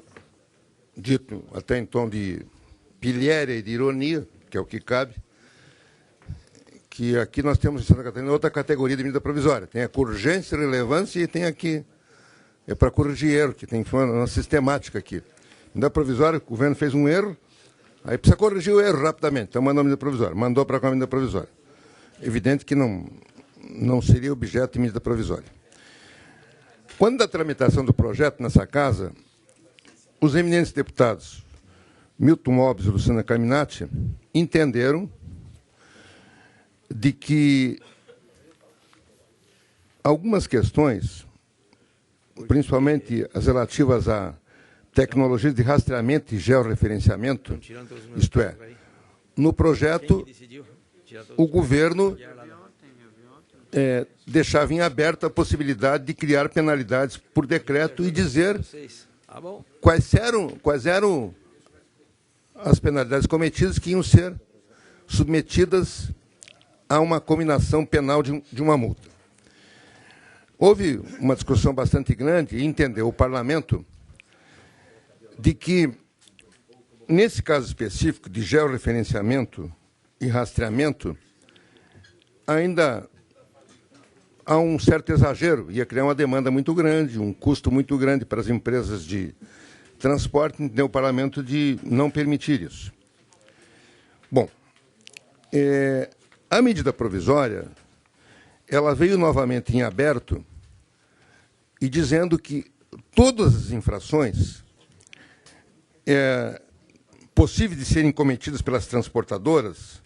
dito, até em tom de pilhéria e de ironia, que é o que cabe, que aqui nós temos em Santa Catarina outra categoria de medida provisória. Tem a urgência e relevância e tem aqui, é para corrigir erro, que tem uma sistemática aqui. Medida provisória, o governo fez um erro, aí precisa corrigir o erro rapidamente, então mandou a medida provisória, mandou para cá a medida provisória. Evidente que não seria objeto de medida provisória. Quando da tramitação do projeto nessa casa, os eminentes deputados Milton Obos e Luciana Carminati entenderam de que algumas questões, principalmente as relativas a tecnologias de rastreamento e georreferenciamento, isto é, no projeto, o governo deixava em aberto a possibilidade de criar penalidades por decreto e dizer quais eram as penalidades cometidas que iam ser submetidas a uma cominação penal de uma multa. Houve uma discussão bastante grande e entendeu o parlamento de que, nesse caso específico de georreferenciamento e rastreamento, ainda há um certo exagero, ia criar uma demanda muito grande, um custo muito grande para as empresas de transporte, entendeu o parlamento de não permitir isso. Bom, a medida provisória, ela veio novamente em aberto e dizendo que todas as infrações possíveis de serem cometidas pelas transportadoras,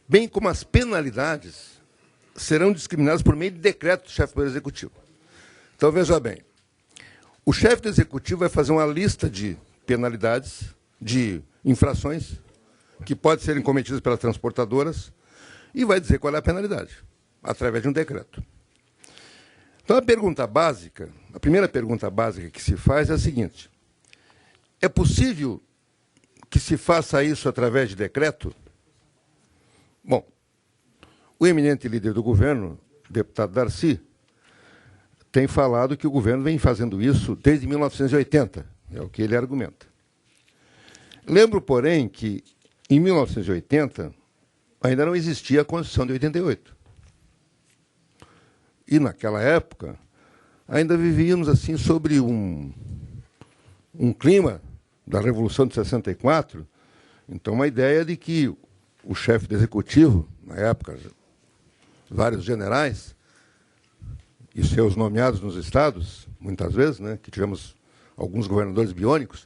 bem como as penalidades, serão discriminadas por meio de decreto do chefe do Poder Executivo. Então, veja bem, o chefe do Executivo vai fazer uma lista de penalidades, de infrações, que podem ser cometidas pelas transportadoras, e vai dizer qual é a penalidade, através de um decreto. Então, a primeira pergunta básica que se faz é a seguinte: é possível que se faça isso através de decreto? Bom, o eminente líder do governo, deputado Darcy, tem falado que o governo vem fazendo isso desde 1980, é o que ele argumenta. Lembro, porém, que em 1980 ainda não existia a Constituição de 88. E, naquela época, ainda vivíamos assim sobre um clima da Revolução de 64, então uma ideia de que o chefe do executivo, na época, vários generais, e seus nomeados nos estados, muitas vezes, né, que tivemos alguns governadores biônicos,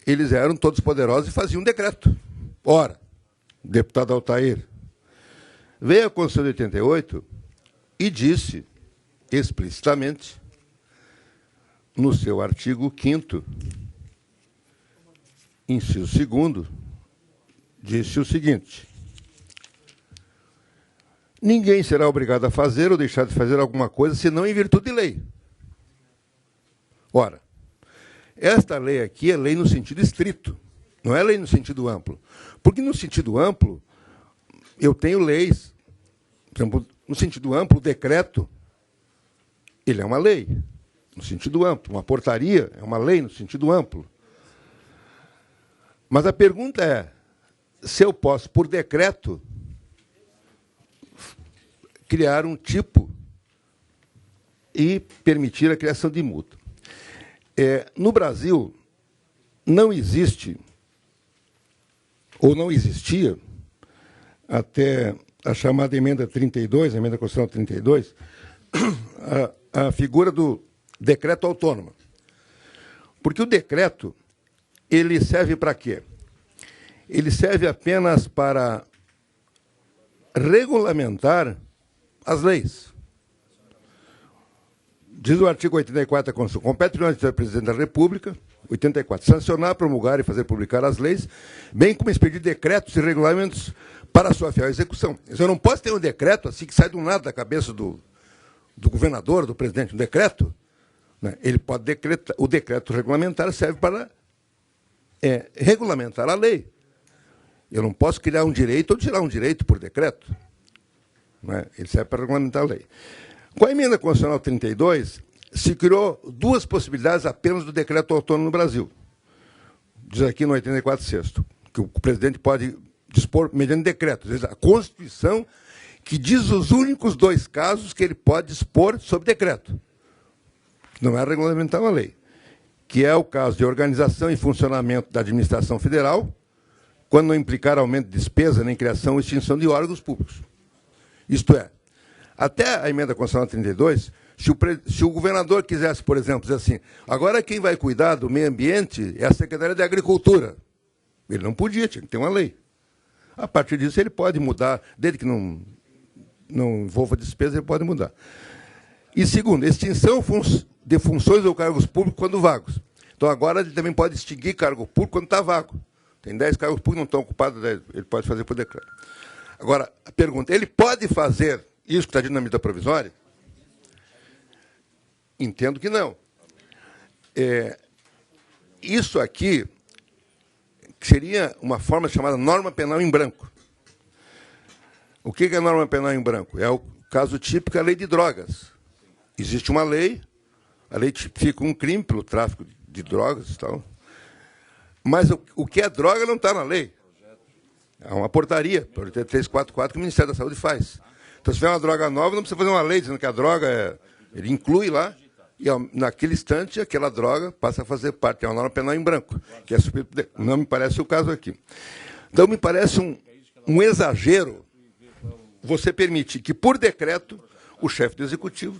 eles eram todos poderosos e faziam um decreto. Ora, deputado Altair veio à Constituição de 88 e disse explicitamente, no seu artigo 5º, inciso 2º, disse o seguinte: ninguém será obrigado a fazer ou deixar de fazer alguma coisa senão em virtude de lei. Ora, esta lei aqui é lei no sentido estrito, não é lei no sentido amplo. Porque no sentido amplo, eu tenho leis. Por exemplo, no sentido amplo, o decreto, ele é uma lei, no sentido amplo. Uma portaria é uma lei no sentido amplo. Mas a pergunta é, se eu posso, por decreto, criar um tipo e permitir a criação de multa. No Brasil, não existe, ou não existia, até a chamada emenda 32, a emenda constitucional 32, a figura do decreto autônomo. Porque o decreto, ele serve para quê? Ele serve apenas para regulamentar as leis. Diz o artigo 84 da Constituição: compete ao presidente da República, 84, sancionar, promulgar e fazer publicar as leis, bem como expedir decretos e regulamentos para a sua fiel execução. Eu não posso ter um decreto assim que sai do nada da cabeça do governador, do presidente. Um decreto, né? Ele pode decretar. O decreto regulamentar serve para regulamentar a lei. Eu não posso criar um direito ou tirar um direito por decreto. Né? Ele serve para regulamentar a lei. Com a emenda constitucional 32, se criou duas possibilidades apenas do decreto autônomo no Brasil. Diz aqui no 84º, que o presidente pode dispor mediante decreto. Às vezes, a Constituição que diz os únicos dois casos que ele pode dispor sob decreto. Não é regulamentar uma lei. Que é o caso de organização e funcionamento da administração federal, quando não implicar aumento de despesa, nem criação ou extinção de órgãos públicos. Isto é, até a emenda constitucional 32, se o governador quisesse, por exemplo, dizer assim, agora quem vai cuidar do meio ambiente é a Secretaria de Agricultura. Ele não podia, tinha que ter uma lei. A partir disso, ele pode mudar, desde que não envolva despesa, ele pode mudar. E segundo, extinção de funções ou cargos públicos quando vagos. Então, agora ele também pode extinguir cargo público quando está vago. Tem 10 cargos públicos que não estão ocupados, ele pode fazer por decreto. Agora, a pergunta, ele pode fazer isso que está dito na medida provisória? Entendo que não. Isso aqui seria uma forma chamada norma penal em branco. O que é a norma penal em branco? É o caso típico, a lei de drogas. Existe uma lei, a lei tipifica um crime pelo tráfico de drogas e tal, mas o que é droga não está na lei. É uma portaria, por 344, que o Ministério da Saúde faz. Então, se tiver uma droga nova, não precisa fazer uma lei dizendo que a droga ele inclui lá, e naquele instante aquela droga passa a fazer parte. É uma norma penal em branco, que é não me parece o caso aqui. Então, me parece um exagero você permitir que, por decreto, o chefe do Executivo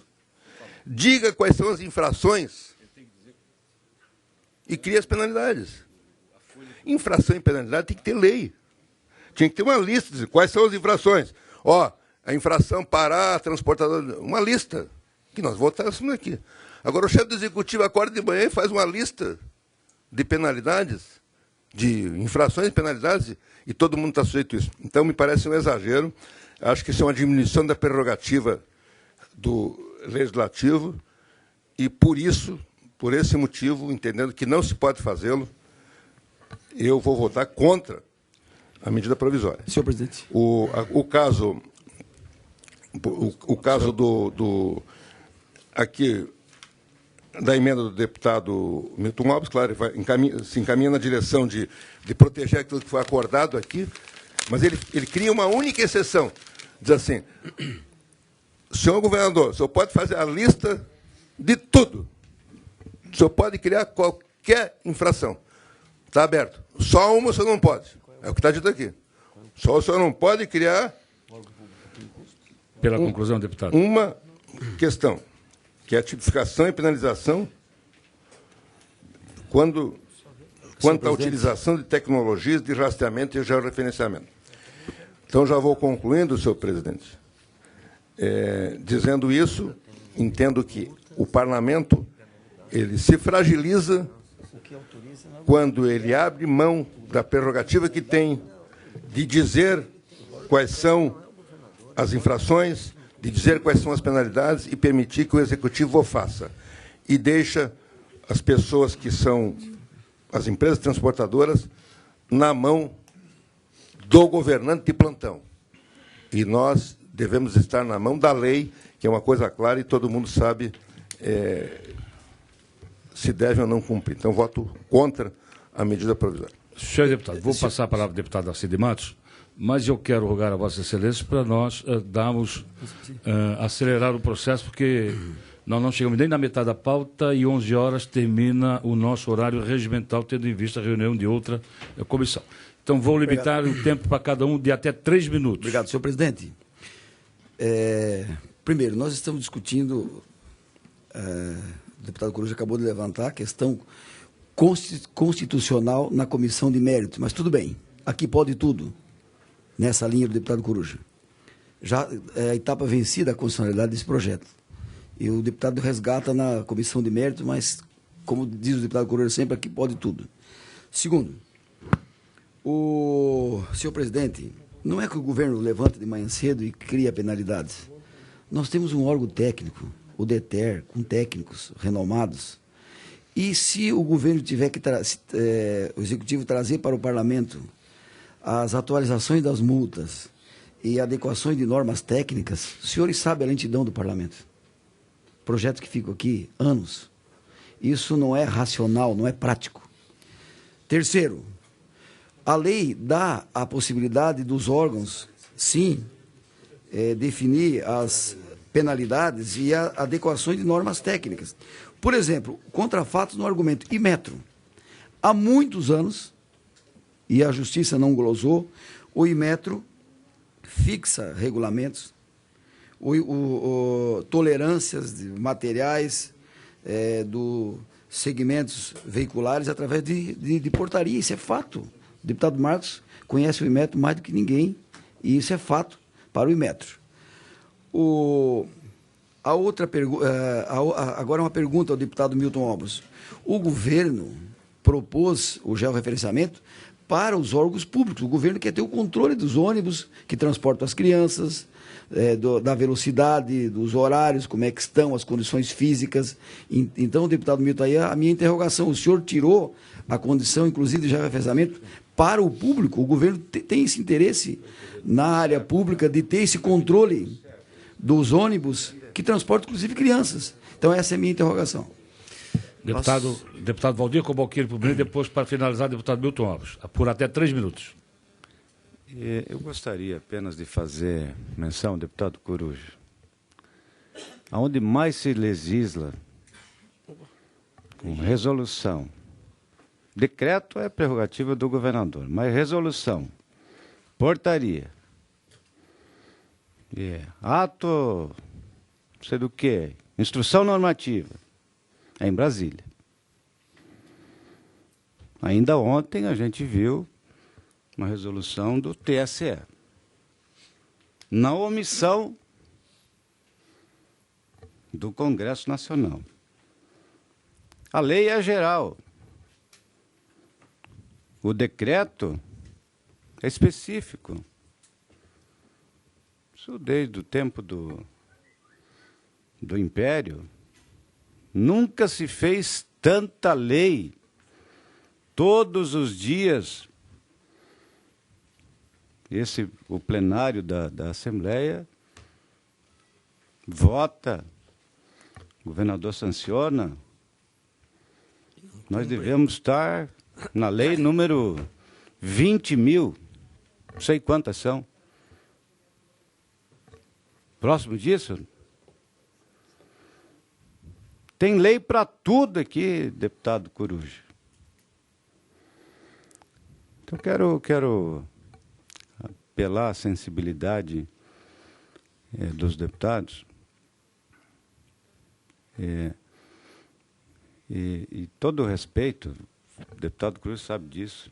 diga quais são as infrações e crie as penalidades. Infração e penalidade tem que ter lei. Tinha que ter uma lista de quais são as infrações. A infração parar, transportador, uma lista, que nós votássemos aqui. Agora, o chefe do Executivo acorda de manhã e faz uma lista de penalidades, de infrações e penalidades, e todo mundo está sujeito a isso. Então, me parece um exagero. Acho que isso é uma diminuição da prerrogativa do Legislativo, e por isso, por esse motivo, entendendo que não se pode fazê-lo, eu vou votar contra a medida provisória. Senhor presidente. O caso aqui da emenda do deputado Milton Alves, claro, se encaminha na direção de proteger aquilo que foi acordado aqui, mas ele cria uma única exceção. Diz assim, senhor governador, o senhor pode fazer a lista de tudo. O senhor pode criar qualquer infração. Está aberto. Só uma o senhor não pode. É o que está dito aqui. Só o senhor não pode criar... Pela conclusão, deputado. Uma questão, que é a tipificação e penalização quanto à utilização de tecnologias de rastreamento e georreferenciamento. Então, já vou concluindo, senhor presidente. Dizendo isso, entendo que o parlamento ele se fragiliza quando ele abre mão da prerrogativa que tem de dizer quais são as infrações, de dizer quais são as penalidades e permitir que o Executivo o faça. E deixa as pessoas que são as empresas transportadoras na mão do governante de plantão. E nós devemos estar na mão da lei, que é uma coisa clara e todo mundo sabe se deve ou não cumprir. Então, voto contra a medida provisória. Senhor deputado, vou passar a palavra ao deputado Alcide Matos, mas eu quero rogar a Vossa Excelência para nós acelerar o processo, porque nós não chegamos nem na metade da pauta e 11 horas termina o nosso horário regimental, tendo em vista a reunião de outra comissão. Então, vou limitar o tempo para cada um de até 3 minutos. Obrigado, senhor presidente. Primeiro, nós estamos discutindo, o deputado Coruja acabou de levantar a questão constitucional na comissão de mérito, mas tudo bem, aqui pode tudo, nessa linha do deputado Coruja. Já é a etapa vencida a constitucionalidade desse projeto. E o deputado resgata na comissão de mérito, mas, como diz o deputado Coruja sempre, aqui pode tudo. Segundo, senhor presidente, não é que o governo levanta de manhã cedo e cria penalidades. Nós temos um órgão técnico, o DETER, com técnicos renomados. E se o governo tiver que o executivo trazer para o parlamento as atualizações das multas e adequações de normas técnicas, os senhores sabem a lentidão do parlamento. Projetos que ficam aqui anos. Isso não é racional, não é prático. Terceiro, a lei dá a possibilidade dos órgãos, sim, definir as penalidades e adequações de normas técnicas. Por exemplo, contrafatos no argumento Imetro. Há muitos anos, e a Justiça não glosou, o Imetro fixa regulamentos, tolerâncias de materiais do segmentos veiculares através de portaria. Isso é fato. O deputado Marcos conhece o Imetro mais do que ninguém, e isso é fato para o Imetro. Agora uma pergunta ao deputado Milton Alves. O governo propôs o georreferenciamento para os órgãos públicos. O governo quer ter o controle dos ônibus que transportam as crianças, da velocidade, dos horários, como é que estão, as condições físicas. Então, deputado Milton, aí a minha interrogação, o senhor tirou a condição, inclusive, de georreferenciamento para o público? O governo tem esse interesse na área pública de ter esse controle dos ônibus que transportam, inclusive, crianças. Então, essa é a minha interrogação. Deputado Valdir Cobalqueiro, primeiro, depois, para finalizar, deputado Milton Alves, por até 3 minutos. Eu gostaria apenas de fazer menção, deputado Coruja, aonde mais se legisla com resolução. Decreto é prerrogativa do governador, mas resolução, portaria, ato, não sei do que, instrução normativa, é em Brasília. Ainda ontem a gente viu uma resolução do TSE, na omissão do Congresso Nacional. A lei é geral. O decreto é específico. Isso desde o tempo do Império. Nunca se fez tanta lei. Todos os dias, o plenário da Assembleia vota o governador sanciona, nós devemos estar na lei número 20.000, não sei quantas são. Próximo disso, tem lei para tudo aqui, deputado Coruja. Então, quero apelar à sensibilidade dos deputados. E todo o respeito, o deputado Cruz sabe disso,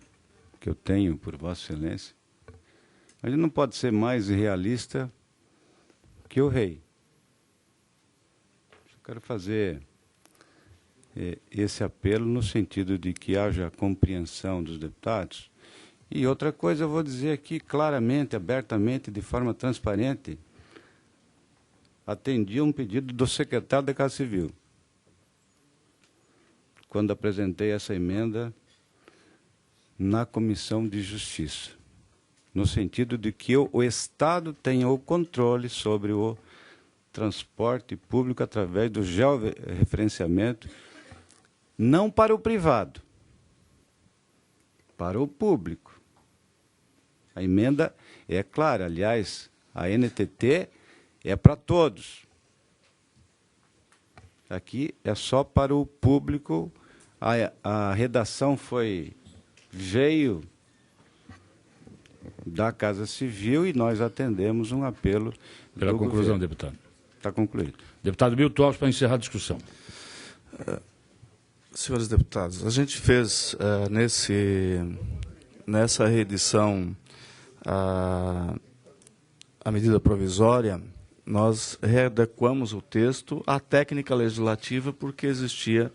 que eu tenho por Vossa Excelência. A gente não pode ser mais irrealista que o rei. Eu quero fazer esse apelo no sentido de que haja compreensão dos deputados. E outra coisa, eu vou dizer aqui claramente, abertamente, de forma transparente, atendi um pedido do secretário da Casa Civil, quando apresentei essa emenda na Comissão de Justiça, no sentido de que o Estado tenha o controle sobre o transporte público através do georreferenciamento, não para o privado, para o público. A emenda é clara, aliás, a NTT é para todos. Aqui é só para o público. A redação veio da Casa Civil e nós atendemos um apelo. Pela conclusão, deputado. Está concluído. Deputado Milton Alves, para encerrar a discussão. Senhores deputados, a gente fez nessa reedição a medida provisória, nós readequamos o texto à técnica legislativa porque existia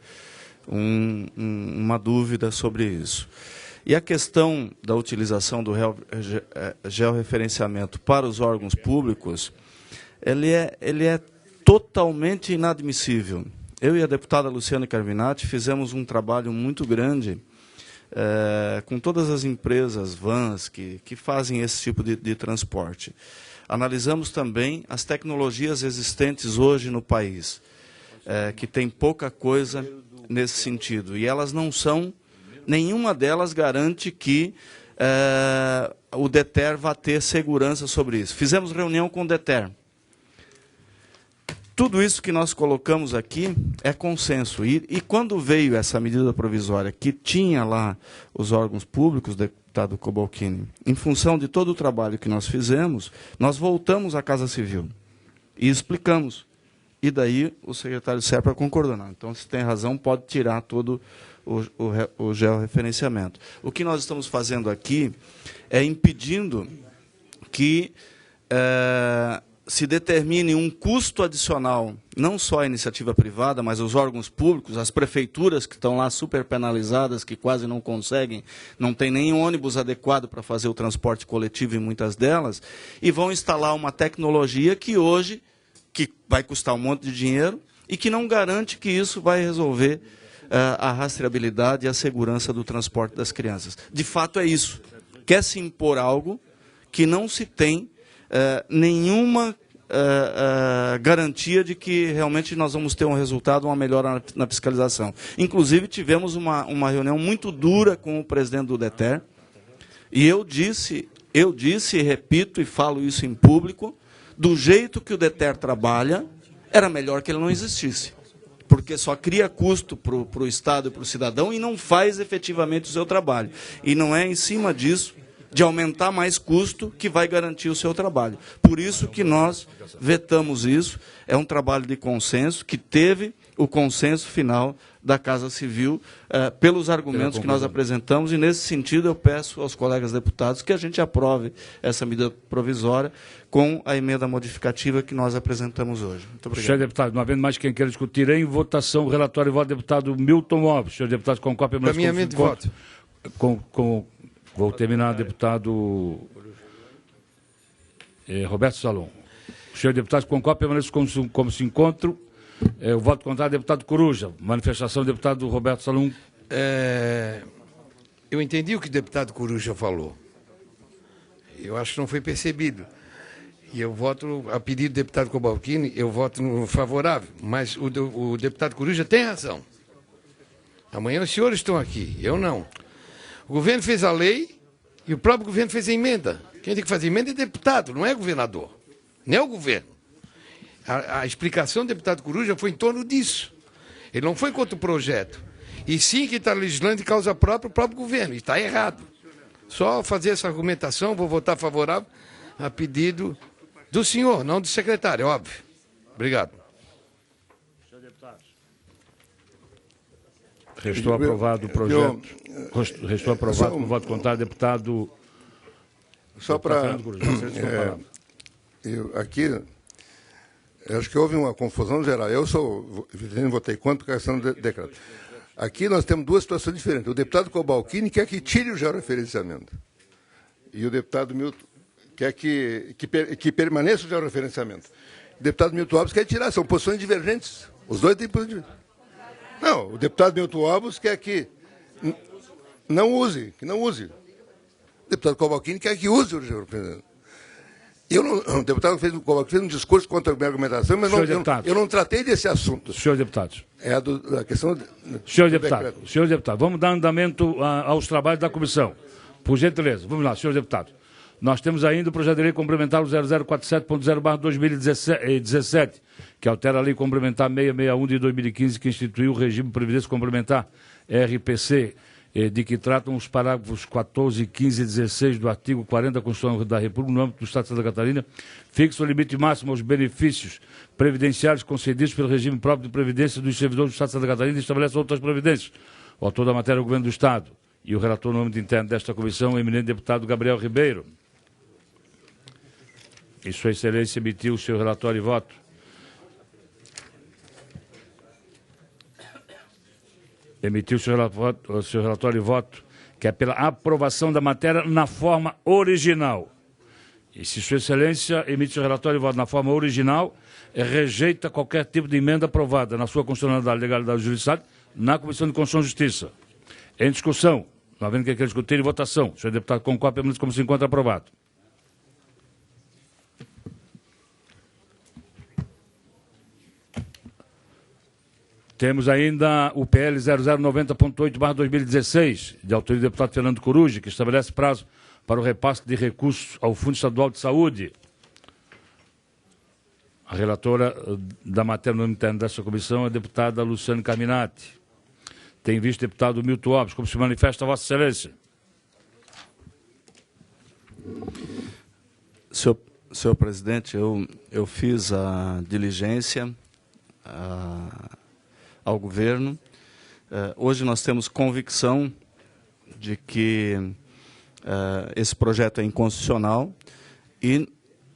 uma dúvida sobre isso. E a questão da utilização do georreferenciamento para os órgãos públicos, ele é totalmente inadmissível. Eu e a deputada Luciana Carminati fizemos um trabalho muito grande com todas as empresas, vans, que fazem esse tipo de transporte. Analisamos também as tecnologias existentes hoje no país, que tem pouca coisa nesse sentido. E elas não são, nenhuma delas garante que o DETER vá ter segurança sobre isso. Fizemos reunião com o DETER. Tudo isso que nós colocamos aqui é consenso. E quando veio essa medida provisória, que tinha lá os órgãos públicos, deputado Cobalcini, em função de todo o trabalho que nós fizemos, nós voltamos à Casa Civil e explicamos. E daí o secretário Serpa concordou. Não, então, se tem razão, pode tirar todo o georreferenciamento. O que nós estamos fazendo aqui é impedindo que se determine um custo adicional, não só a iniciativa privada, mas os órgãos públicos, as prefeituras que estão lá super penalizadas, que quase não conseguem, não tem nem ônibus adequado para fazer o transporte coletivo em muitas delas, e vão instalar uma tecnologia que hoje, que vai custar um monte de dinheiro, e que não garante que isso vai resolver a rastreabilidade e a segurança do transporte das crianças. De fato é isso. Quer se impor algo que não se tem nenhuma garantia de que realmente nós vamos ter um resultado, uma melhora na fiscalização. Inclusive, tivemos uma reunião muito dura com o presidente do DETER, e eu disse e repito e falo isso em público, do jeito que o DETER trabalha, era melhor que ele não existisse, porque só cria custo para o Estado e para o cidadão e não faz efetivamente o seu trabalho. E não é em cima disso, de aumentar mais custo, que vai garantir o seu trabalho. Por isso que nós vetamos isso. É um trabalho de consenso, que teve o consenso final da Casa Civil, pelos argumentos que nós apresentamos, e nesse sentido eu peço aos colegas deputados que a gente aprove essa medida provisória com a emenda modificativa que nós apresentamos hoje. Muito obrigado. Senhor deputado, não havendo mais quem queira discutir, em votação o relatório e voto do deputado Milton Alves. Senhor deputado, concorda permanece caminhamento de voto. Vou terminar, deputado Roberto Salom. O senhor deputado concorda, permaneça como se encontra. O voto contrário, deputado Coruja. Manifestação, deputado Roberto Salom. Eu entendi o que o deputado Coruja falou. Eu acho que não foi percebido. E eu voto, a pedido do deputado Cobalcini, eu voto no favorável. Mas o deputado Coruja tem razão. Amanhã os senhores estão aqui, eu não. O governo fez a lei e o próprio governo fez a emenda. Quem tem que fazer emenda é deputado, não é governador. Nem é o governo. A explicação do deputado Coruja foi em torno disso. Ele não foi contra o projeto. E sim que está legislando de causa própria o próprio governo. E está errado. Só fazer essa argumentação, vou votar favorável a pedido do senhor, não do secretário, óbvio. Obrigado. Restou aprovado o projeto. Restou aprovado com voto contrário, deputado. Só para. Aqui, acho que houve uma confusão geral. Eu votei contra a questão do decreto. Aqui nós temos duas situações diferentes. O deputado Cobalcini quer que tire o georreferenciamento. E o deputado Milton quer que permaneça o georreferenciamento. O deputado Milton Alves quer tirar, são posições divergentes. Os dois têm posições divergentes. Não, o deputado Milton Alves quer que não use, O deputado Cobalcini quer que use o georreferenciamento. O deputado Cobalcini fez um discurso contra a minha argumentação, mas eu não tratei desse assunto. Senhores deputados. É a questão... Senhores deputados, vamos dar andamento aos trabalhos da comissão. Por gentileza, vamos lá, senhores deputados. Nós temos ainda o projeto de lei complementar o 0047.0/2017, que altera a lei complementar 661 de 2015, que instituiu o regime de previdência complementar, RPC, de que tratam os parágrafos 14, 15 e 16 do artigo 40 da Constituição da República, no âmbito do Estado de Santa Catarina, fixa o limite máximo aos benefícios previdenciários concedidos pelo regime próprio de previdência dos servidores do Estado de Santa Catarina e estabelece outras providências. O autor da matéria é o Governo do Estado e o relator no âmbito interno desta comissão, o eminente deputado Gabriel Ribeiro. E Sua Excelência emitiu o seu relatório e voto. Emitiu o seu relatório e voto, que é pela aprovação da matéria na forma original. E se Sua Excelência emite seu relatório e voto na forma original, rejeita qualquer tipo de emenda aprovada na sua constitucionalidade, legalidade e judiciária na Comissão de Constituição e Justiça. Em discussão, não havendo que quer discutir, em votação. O senhor deputado concorda, permanece como se encontra aprovado. Temos ainda o PL 0090.8/2016, de autoria do deputado Fernando Coruja, que estabelece prazo para o repasse de recursos ao Fundo Estadual de Saúde. A relatora da matéria no âmbito interno dessa comissão é a deputada Luciane Carminati. Tem visto o deputado Milton Alves. Como se manifesta Vossa Excelência? Senhor presidente, eu fiz a diligência ao governo. Hoje nós temos convicção de que esse projeto é inconstitucional e,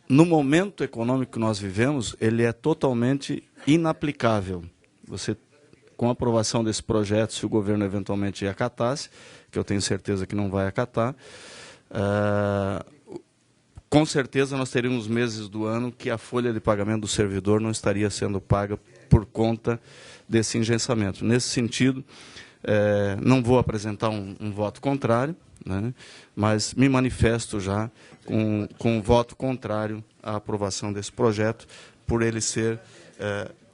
no momento econômico que nós vivemos, ele é totalmente inaplicável. Com a aprovação desse projeto, se o governo eventualmente acatasse, que eu tenho certeza que não vai acatar, com certeza nós teríamos meses do ano que a folha de pagamento do servidor não estaria sendo paga por conta desse engessamento. Nesse sentido, não vou apresentar um voto contrário, né, mas me manifesto já com um voto contrário à aprovação desse projeto, por ele ser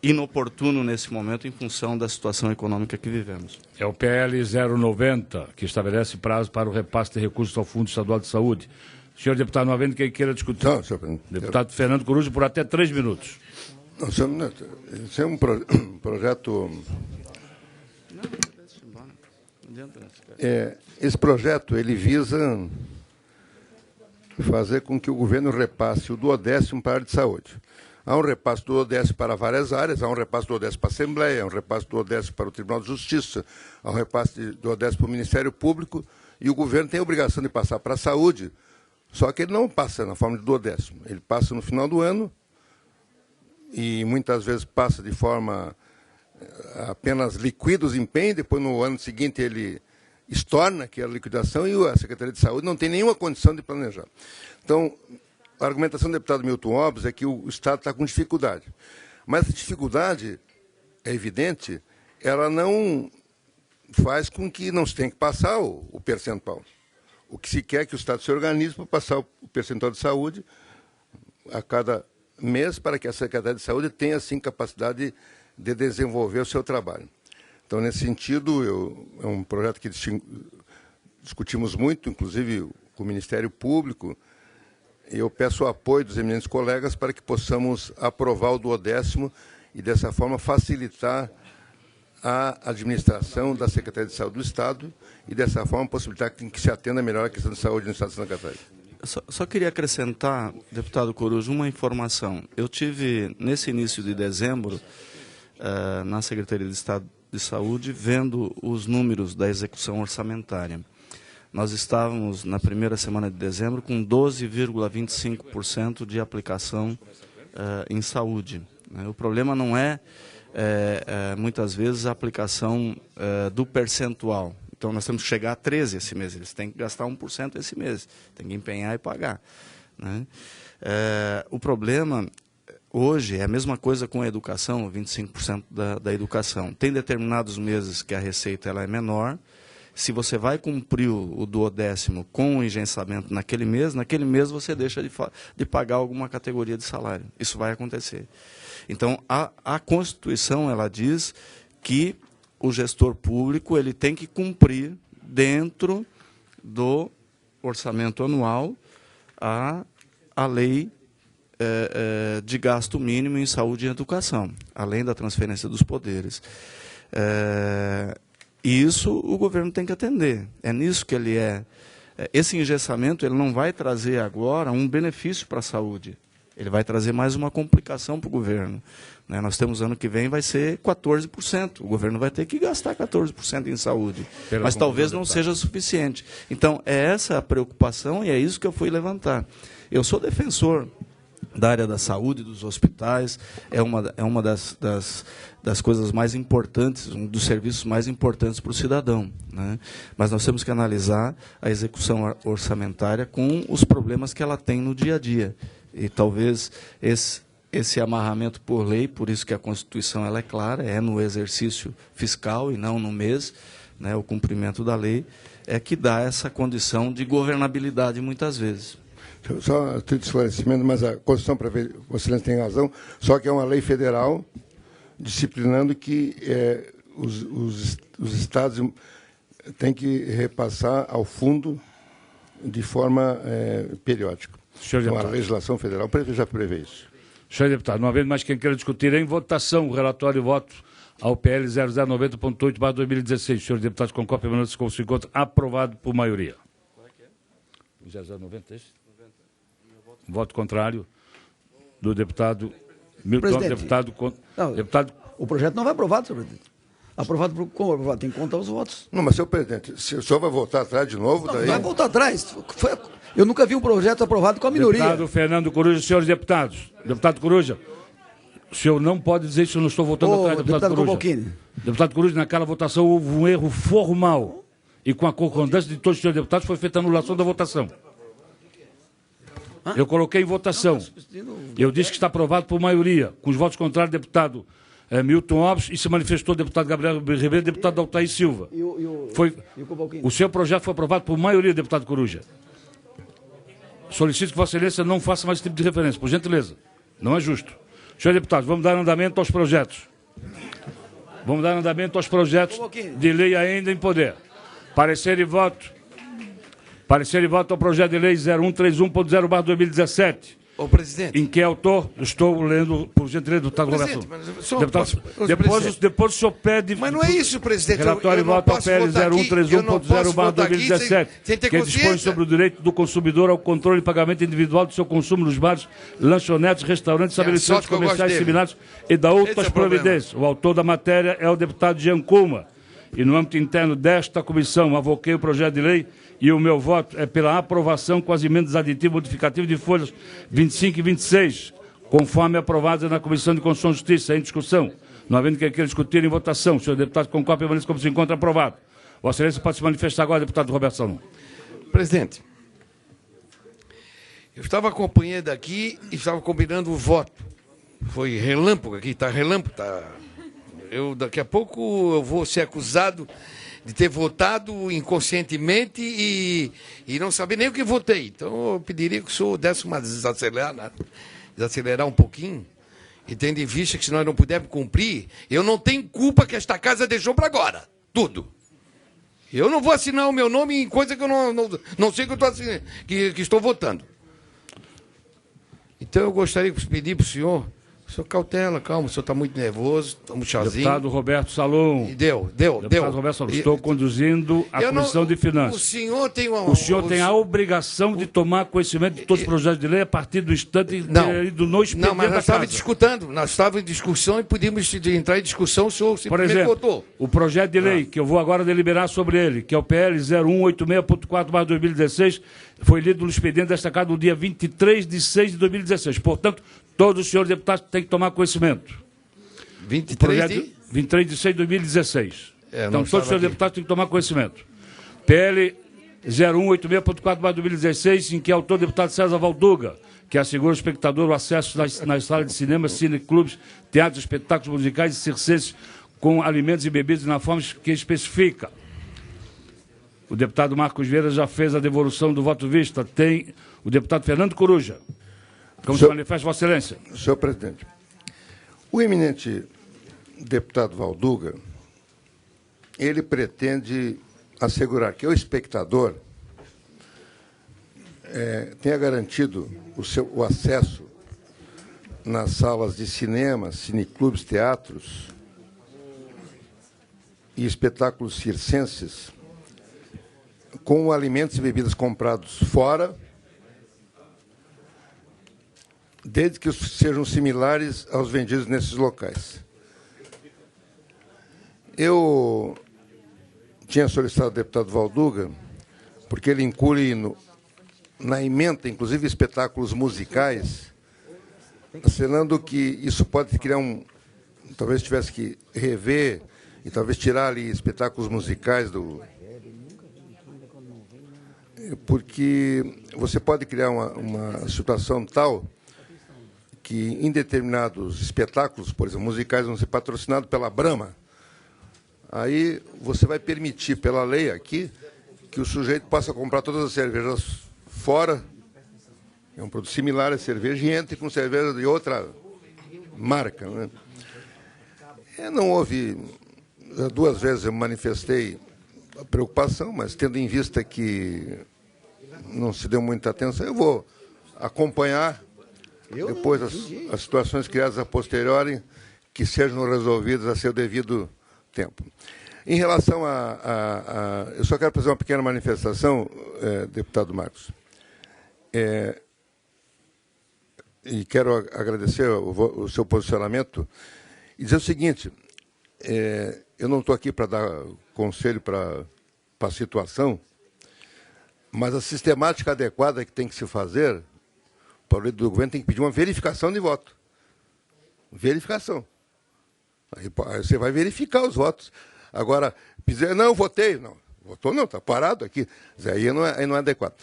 inoportuno nesse momento em função da situação econômica que vivemos. É o PL 090, que estabelece prazo para o repasse de recursos ao Fundo Estadual de Saúde. Senhor deputado, não havendo quem queira discutir. Não, senhor... Deputado Fernando Coruja, por até 3 minutos. Não, senhor, esse é um projeto... Esse projeto, ele visa fazer com que o governo repasse o duodécimo para a área de saúde. Há um repasse do duodécimo para várias áreas, há um repasse do duodécimo para a Assembleia, há um repasse do duodécimo para o Tribunal de Justiça, há um repasse do duodécimo para o Ministério Público, e o governo tem a obrigação de passar para a saúde, só que ele não passa na forma de duodécimo, ele passa no final do ano, e muitas vezes passa de forma apenas liquida os empenhos, depois no ano seguinte ele estorna aquela liquidação e a Secretaria de Saúde não tem nenhuma condição de planejar. Então, a argumentação do deputado Milton Alves é que o Estado está com dificuldade. Mas essa dificuldade, é evidente, ela não faz com que não se tenha que passar o percentual. O que se quer é que o Estado se organize para passar o percentual de saúde, a cada mês para que a Secretaria de Saúde tenha, assim, capacidade de desenvolver o seu trabalho. Então, nesse sentido, é um projeto que discutimos muito, inclusive com o Ministério Público, e eu peço o apoio dos eminentes colegas para que possamos aprovar o 12º e, dessa forma, facilitar a administração da Secretaria de Saúde do Estado e, dessa forma, possibilitar que se atenda melhor a questão de saúde no Estado de Santa Catarina. Só queria acrescentar, deputado Coruja, uma informação. Eu tive, nesse início de dezembro, na Secretaria de Estado de Saúde, vendo os números da execução orçamentária. Nós estávamos, na primeira semana de dezembro, com 12,25% de aplicação em saúde. O problema não é, muitas vezes, a aplicação do percentual. Então, nós temos que chegar a 13% esse mês. Eles têm que gastar 1% esse mês. Tem que empenhar e pagar, né? O problema, hoje, é a mesma coisa com a educação, 25% da educação. Tem determinados meses que a receita ela é menor. Se você vai cumprir o 12º com o engensamento naquele mês você deixa de pagar alguma categoria de salário. Isso vai acontecer. Então, a Constituição ela diz que o gestor público ele tem que cumprir dentro do orçamento anual a lei de gasto mínimo em saúde e educação, além da transferência dos poderes. Isso o governo tem que atender. É nisso que ele é. Esse engessamento ele não vai trazer agora um benefício para a saúde. Ele vai trazer mais uma complicação para o governo. Nós temos ano que vem vai ser 14%. O governo vai ter que gastar 14% em saúde. Mas talvez não seja suficiente. Então, é essa a preocupação e é isso que eu fui levantar. Eu sou defensor da área da saúde, dos hospitais, é uma das coisas mais importantes, um dos serviços mais importantes para o cidadão, né? Mas nós temos que analisar a execução orçamentária com os problemas que ela tem no dia a dia. E talvez esse amarramento por lei, por isso que a Constituição ela é clara, é no exercício fiscal e não no mês, né, o cumprimento da lei, é que dá essa condição de governabilidade muitas vezes. Só de esclarecimento, mas a Constituição prevê, você tem razão, só que é uma lei federal disciplinando que os estados têm que repassar ao fundo de forma periódica. Então, a legislação federal já prevê isso. Senhor deputado, não havendo mais quem queira discutir em votação o relatório e voto ao PL 0090.8/2016. Senhores deputados, concorda permanece como se encontra aprovado por maioria. O 0090 é esse? Voto contrário do deputado Milton. Deputado. O projeto não vai aprovado, senhor presidente. Aprovado como aprovado? Tem que contar os votos. Não, mas, senhor presidente, se o senhor vai voltar atrás de novo, não vai voltar atrás. Eu nunca vi um projeto aprovado com a minoria. Deputado Fernando Coruja, senhores deputados. Deputado Coruja, o senhor não pode dizer que eu não estou votando atrás, deputado Coruja. Deputado Coruja, naquela votação houve um erro formal. E com a concordância de todos os senhores deputados foi feita a anulação da votação. Eu coloquei em votação. Eu disse que está aprovado por maioria. Com os votos contrários, deputado Milton Alves, e se manifestou o deputado Gabriel Ribeiro e o deputado Altair Silva. O seu projeto foi aprovado por maioria, deputado Coruja. Solicito que Vossa Excelência não faça mais esse tipo de referência, por gentileza. Não é justo. Senhores deputados, vamos dar andamento aos projetos. Vamos dar andamento aos projetos de lei ainda em poder. Parecer e voto. Parecer e voto ao projeto de lei 0131.0/2017. Ô, presidente. Em que autor? Estou lendo, por gentileza, do deputado Roberto. Depois o senhor pede... Mas não é isso, presidente. Relatório e voto ao PL 0131.0/2017, que dispõe sobre o direito do consumidor ao controle e pagamento individual do seu consumo nos bares, lanchonetes, restaurantes, estabelecimentos comerciais similares e da outras providências. O autor da matéria é o deputado Jean Kuma. E no âmbito interno desta comissão, avoquei o projeto de lei e o meu voto é pela aprovação com as emendas aditivas modificativas de folhas 25 e 26, conforme aprovadas na Comissão de Constituição e Justiça, em discussão. Não havendo quem queira discutir em votação, senhor deputado, concorda permanece como se encontra aprovado. Vossa Excelência pode se manifestar agora, deputado Roberto Salomão. Presidente, eu estava acompanhando aqui e estava combinando o voto. Foi relâmpago aqui, está relâmpago, está... daqui a pouco eu vou ser acusado de ter votado inconscientemente e não saber nem o que votei. Então eu pediria que o senhor desse uma desacelerada desacelerar um pouquinho, e tendo em vista que se nós não pudermos cumprir, eu não tenho culpa que esta casa deixou para agora. Tudo. Eu não vou assinar o meu nome em coisa que eu não sei que eu estou assinando, que estou votando. Então eu gostaria de pedir para o senhor cautela, calma, o senhor está muito nervoso, toma um chazinho. Deputado Roberto Salum. Deu. Deputado Roberto Salum, estou conduzindo a Comissão de Finanças. O senhor tem uma... O senhor tem a obrigação de tomar conhecimento de todos os projetos de lei a partir do instante do no expediente. Não, mas nós estávamos discutindo, nós estávamos em discussão e podíamos entrar em discussão, o senhor simplesmente Por exemplo, votou. o projeto de lei, que eu vou agora deliberar sobre ele, que é o PL 0186.4/2016, foi lido no expediente desta casa no dia 23 de 6 de 2016. Portanto, todos os senhores deputados têm que tomar conhecimento. 23 de 6 de 2016. Então, todos os senhores deputados têm que tomar conhecimento. PL 0186.4/2016, em que é autor o deputado César Valduga, que assegura ao espectador o acesso nas salas de cinema, cineclubes, teatros, espetáculos musicais e circenses com alimentos e bebidas na forma que especifica. O deputado Marcos Vieira já fez a devolução do voto vista. Tem o deputado Fernando Coruja. Como se manifesta, Vossa Excelência? Senhor presidente, o eminente deputado Valduga, ele pretende assegurar que o espectador tenha garantido o acesso nas salas de cinema, cineclubes, teatros e espetáculos circenses com alimentos e bebidas comprados fora, desde que sejam similares aos vendidos nesses locais. Eu tinha solicitado ao deputado Valduga, porque ele inclui na emenda, inclusive, espetáculos musicais, assinando que isso pode criar talvez tivesse que rever e talvez tirar ali espetáculos musicais porque você pode criar uma situação tal que em determinados espetáculos, por exemplo, musicais, vão ser patrocinados pela Brahma. Aí você vai permitir, pela lei aqui, que o sujeito possa comprar todas as cervejas fora, é um produto similar à cerveja, e entre com cerveja de outra marca. Né? Não houve... 2 vezes eu manifestei a preocupação, mas tendo em vista que não se deu muita atenção, eu vou acompanhar depois as situações criadas a posteriori, que sejam resolvidas a seu devido tempo. Em relação eu só quero fazer uma pequena manifestação, deputado Marcos. E quero agradecer o seu posicionamento e dizer o seguinte, eu não estou aqui para dar conselho para a situação, mas a sistemática adequada que tem que se fazer, para o líder do governo tem que pedir uma verificação de voto. Verificação. Aí você vai verificar os votos. Agora, dizer, não, eu votei. Não, votou não, está parado aqui. Aí não é adequado.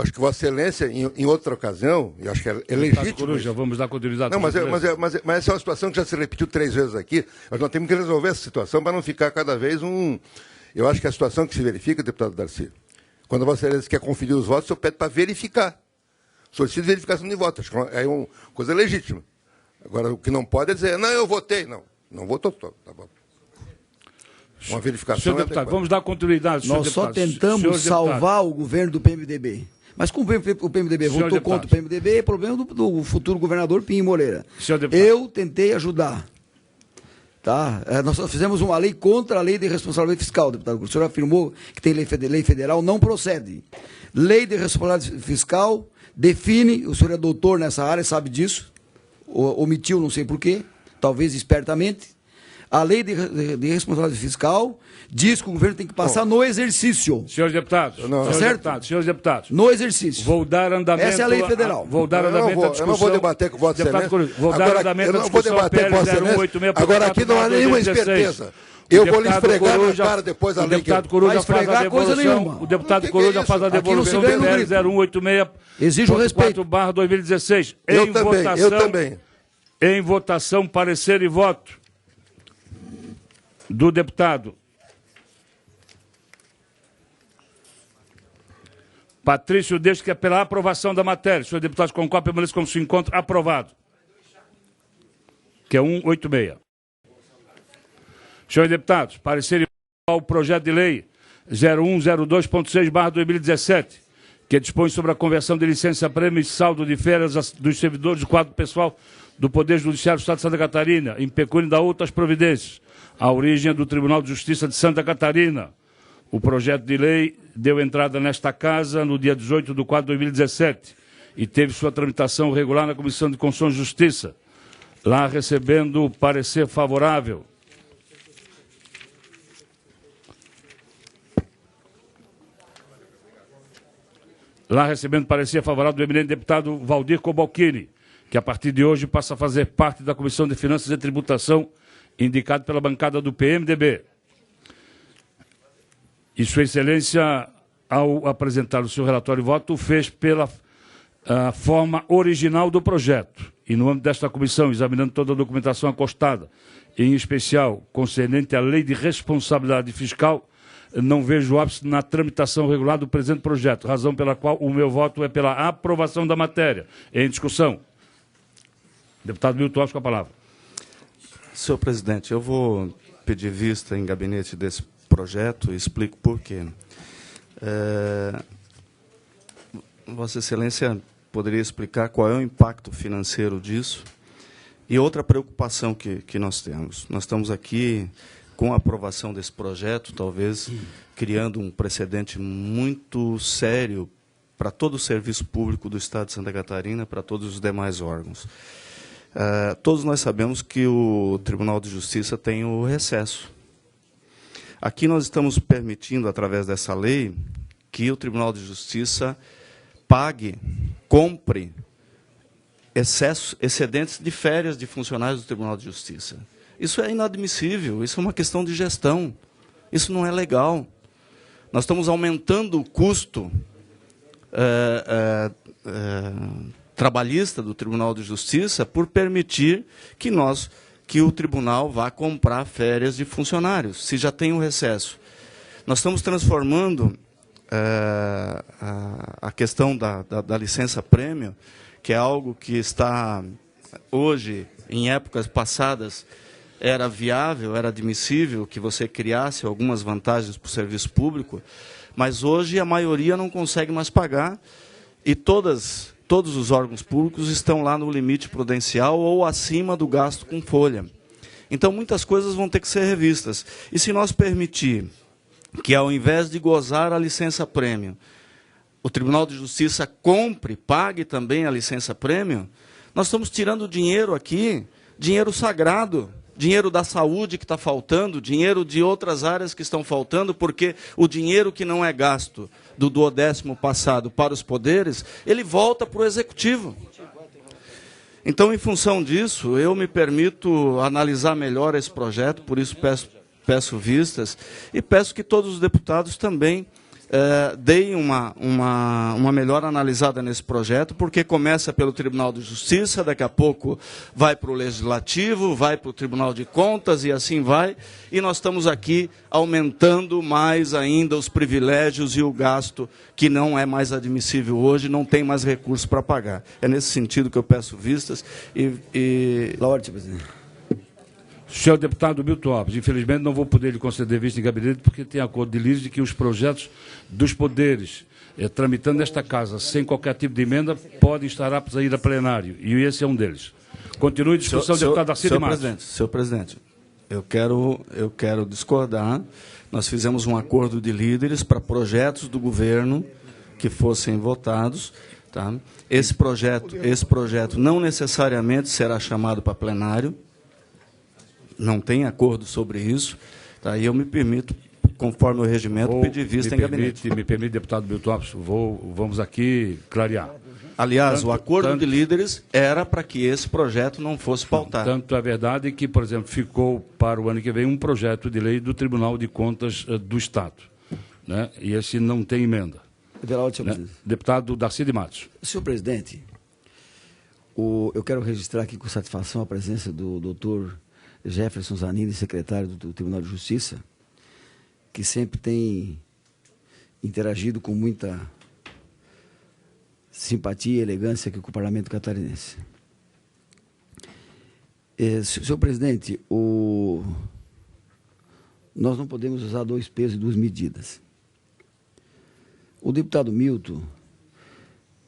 Acho que Vossa Excelência, em outra ocasião, eu acho que é legítimo. Coruja, vamos dar continuidade. Não, mas essa é uma situação que já se repetiu 3 vezes aqui. Nós temos que resolver essa situação para não ficar cada vez Eu acho que a situação que se verifica, deputado Darcy, quando Vossa Excelência quer conferir os votos, o senhor pede para verificar. Solicito verificação de votos. Acho que é uma coisa legítima. Agora, o que não pode é dizer, não, eu votei. Não votou. Tá bom. Uma verificação. Senhor deputado, vamos dar continuidade. Nós só tentamos salvar o governo do PMDB. Mas como o PMDB votou contra o PMDB, é problema do futuro governador Pinho Moreira. Eu tentei ajudar. Tá? Nós fizemos uma lei contra a lei de responsabilidade fiscal, deputado. O senhor afirmou que tem lei federal, não procede. Lei de responsabilidade fiscal define, o senhor é doutor nessa área, sabe disso, omitiu, não sei porquê, talvez espertamente. A lei de responsabilidade fiscal diz que o governo tem que passar no exercício. Senhores deputados, senhores deputados. No exercício. Vou dar andamento. Essa é a lei federal. Vou dar andamento à discussão. Eu não vou debater com o voto excelência. Vou dar andamento à discussão. Agora aqui não há nenhuma esperteza. Eu vou lhe esfregar na cara depois a lei. O deputado Coruja faz a devolução. O deputado Coruja faz a devolução do PL 0186. Exige o respeito. 4/2016. Eu também. Em votação, parecer e voto do deputado Patrício Deixa, que é pela aprovação da matéria. Senhor deputado, concorda, permaneça como se encontra aprovado. Que é 186. Senhores deputados, parecer ao projeto de lei 0102.6/2017, que dispõe sobre a conversão de licença-prêmio e saldo de férias dos servidores do quadro pessoal do Poder Judiciário do Estado de Santa Catarina, em pecúnia da outras providências. A origem é do Tribunal de Justiça de Santa Catarina. O projeto de lei deu entrada nesta casa no dia 18/4/2017 e teve sua tramitação regular na Comissão de Constituição e Justiça, lá recebendo parecer favorável. Lá recebendo parecer favorável do eminente deputado Valdir Cobalcini, que a partir de hoje passa a fazer parte da Comissão de Finanças e Tributação, indicado pela bancada do PMDB. E Sua Excelência, ao apresentar o seu relatório de voto, o fez pela forma original do projeto. E no âmbito desta comissão, examinando toda a documentação acostada, em especial concernente à Lei de Responsabilidade Fiscal, não vejo ápice na tramitação regular do presente projeto, razão pela qual o meu voto é pela aprovação da matéria. Em discussão. Deputado Milton Alves, com a palavra. Senhor presidente, eu vou pedir vista em gabinete desse projeto e explico por quê. Vossa Excelência poderia explicar qual é o impacto financeiro disso? E outra preocupação que nós temos. Nós estamos aqui com a aprovação desse projeto, talvez criando um precedente muito sério para todo o serviço público do Estado de Santa Catarina, para todos os demais órgãos. Todos nós sabemos que o Tribunal de Justiça tem o recesso. Aqui nós estamos permitindo, através dessa lei, que o Tribunal de Justiça pague, compre excedentes de férias de funcionários do Tribunal de Justiça. Isso é inadmissível, isso é uma questão de gestão, isso não é legal. Nós estamos aumentando o custo trabalhista do Tribunal de Justiça por permitir que o tribunal vá comprar férias de funcionários, se já tem um recesso. Nós estamos transformando a questão da licença-prêmio, que é algo que está hoje, em épocas passadas, era viável, era admissível que você criasse algumas vantagens para o serviço público, mas hoje a maioria não consegue mais pagar e todos os órgãos públicos estão lá no limite prudencial ou acima do gasto com folha. Então, muitas coisas vão ter que ser revistas. E se nós permitir que, ao invés de gozar a licença-prêmio, o Tribunal de Justiça pague também a licença-prêmio, nós estamos tirando dinheiro aqui, dinheiro sagrado, dinheiro da saúde que está faltando, dinheiro de outras áreas que estão faltando, porque o dinheiro que não é gasto do 10º passado para os poderes, ele volta para o Executivo. Então, em função disso, eu me permito analisar melhor esse projeto, por isso peço vistas, e peço que todos os deputados também deem uma melhor analisada nesse projeto, porque começa pelo Tribunal de Justiça, daqui a pouco vai para o Legislativo, vai para o Tribunal de Contas e assim vai, e nós estamos aqui aumentando mais ainda os privilégios e o gasto que não é mais admissível hoje, não tem mais recursos para pagar. É nesse sentido que eu peço vistas e... Ordem, presidente. Senhor deputado Milton Alves, infelizmente não vou poder lhe conceder vista em gabinete porque tem acordo de líder de que os projetos dos poderes tramitando nesta casa sem qualquer tipo de emenda podem estar aptos a ir a plenário e esse é um deles. Continue a discussão, deputado Darcy de Matos. Senhor presidente, eu quero discordar. Nós fizemos um acordo de líderes para projetos do governo que fossem votados. Tá? Esse projeto não necessariamente será chamado para plenário. Não tem acordo sobre isso, tá? E eu me permito, conforme o regimento, pedir vista em gabinete. Me permite, deputado Milton Alves, vamos aqui clarear. Aliás, o acordo de líderes era para que esse projeto não fosse pautado. Tanto é verdade que, por exemplo, ficou para o ano que vem um projeto de lei do Tribunal de Contas do Estado, né? E esse não tem emenda. Né? Deputado Darcy de Matos. Senhor presidente, eu quero registrar aqui com satisfação a presença do doutor Jefferson Zanini, secretário do Tribunal de Justiça, que sempre tem interagido com muita simpatia e elegância aqui com o Parlamento catarinense. Senhor presidente, nós não podemos usar 2 pesos e 2 medidas. O deputado Milton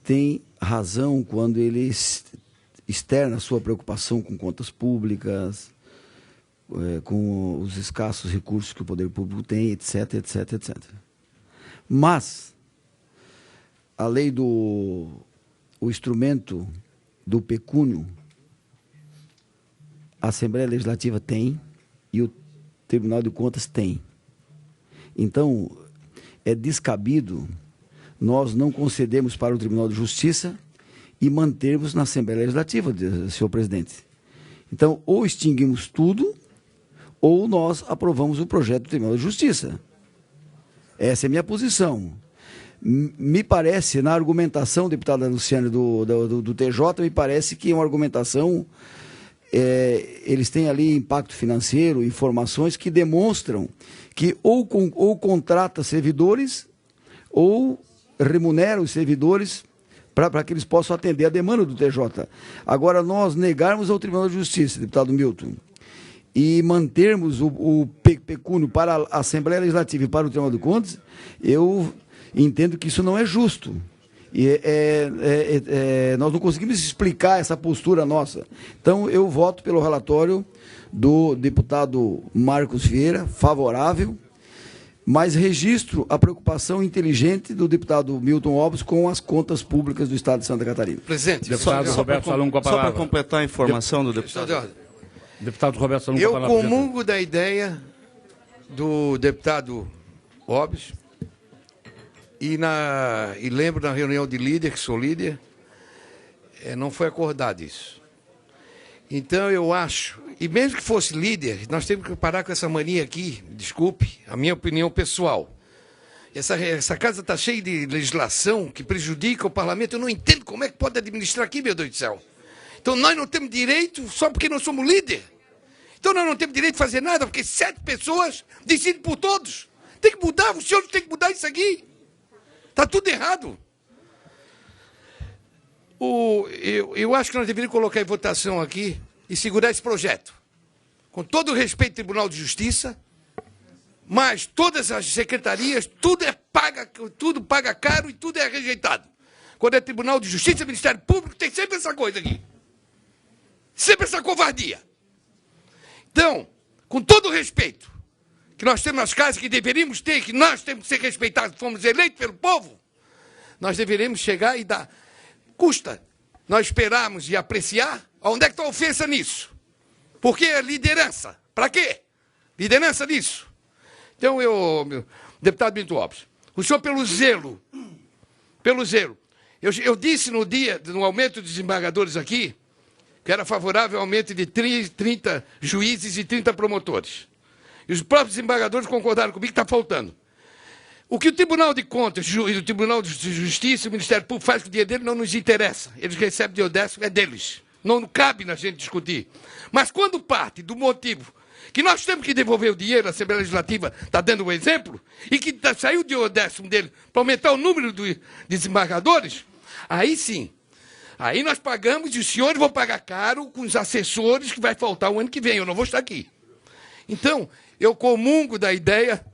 tem razão quando ele externa sua preocupação com contas públicas, com os escassos recursos que o poder público tem, etc, etc, etc. Mas a lei o instrumento do pecúnio, a Assembleia Legislativa tem e o Tribunal de Contas tem. Então, é descabido nós não concedermos para o Tribunal de Justiça e mantermos na Assembleia Legislativa, senhor presidente. Então, ou extinguimos tudo, ou nós aprovamos o projeto do Tribunal de Justiça. Essa é a minha posição. Me parece, na argumentação, deputada Luciane, do TJ, me parece que é uma argumentação... eles têm ali impacto financeiro, informações que demonstram que ou contrata servidores ou remunera os servidores para que eles possam atender a demanda do TJ. Agora, nós negarmos ao Tribunal de Justiça, deputado Milton, e mantermos o pecúnio para a Assembleia Legislativa e para o Tribunal de Contas, eu entendo que isso não é justo. E nós não conseguimos explicar essa postura nossa. Então, eu voto pelo relatório do deputado Marcos Vieira, favorável, mas registro a preocupação inteligente do deputado Milton Obres com as contas públicas do Estado de Santa Catarina. Presidente, deputado Roberto Salum com a palavra. Só para completar a informação do deputado. Deputado Roberto Salum com a Eu palavra. comungo da ideia do deputado Obres e lembro na reunião de líder, que sou líder, não foi acordado isso. Então eu acho, e mesmo que fosse líder, nós temos que parar com essa mania aqui, desculpe, a minha opinião pessoal. Essa casa está cheia de legislação que prejudica o parlamento, eu não entendo como é que pode administrar aqui, meu Deus do céu. Então nós não temos direito só porque nós somos líder. Então nós não temos direito de fazer nada, porque 7 pessoas decidem por todos. Tem que mudar, os senhores têm que mudar isso aqui. Está tudo errado. Eu acho que nós deveríamos colocar em votação aqui e segurar esse projeto. Com todo o respeito ao Tribunal de Justiça, mas todas as secretarias, tudo paga caro e tudo é rejeitado. Quando é Tribunal de Justiça, Ministério Público, tem sempre essa coisa aqui. Sempre essa covardia. Então, com todo o respeito que nós temos nas casas, que deveríamos ter, que nós temos que ser respeitados, fomos eleitos pelo povo, nós deveríamos chegar e dar... Custa nós esperarmos e apreciar. Onde é que está a ofensa nisso? Por que liderança? Para quê? Liderança nisso. Então, deputado Milton Obres, o senhor pelo zelo, eu disse no aumento dos desembargadores aqui, que era favorável ao aumento de 30 juízes e 30 promotores. E os próprios desembargadores concordaram comigo que está faltando. O que o Tribunal de Contas, o Tribunal de Justiça e o Ministério Público faz com o dinheiro dele não nos interessa. Eles recebem de décimo, é deles. Não cabe na gente discutir. Mas quando parte do motivo que nós temos que devolver o dinheiro, a Assembleia Legislativa está dando um exemplo, e que saiu de décimo dele para aumentar o número de desembargadores, aí sim. Aí nós pagamos e os senhores vão pagar caro com os assessores que vai faltar o ano que vem. Eu não vou estar aqui. Então, eu comungo da ideia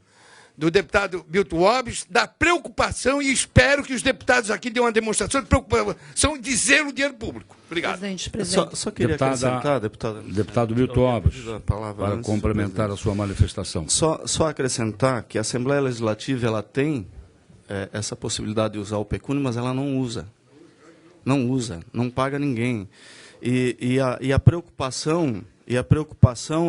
do deputado Milton Obres, da preocupação, e espero que os deputados aqui dêem uma demonstração de preocupação de zelo o dinheiro público. Obrigado. Presidente. Só queria acrescentar, deputado Milton Obres, para complementar a sua manifestação. Só acrescentar que a Assembleia Legislativa ela tem essa possibilidade de usar o pecúnio, mas ela não usa. Não usa, não paga ninguém. E a preocupação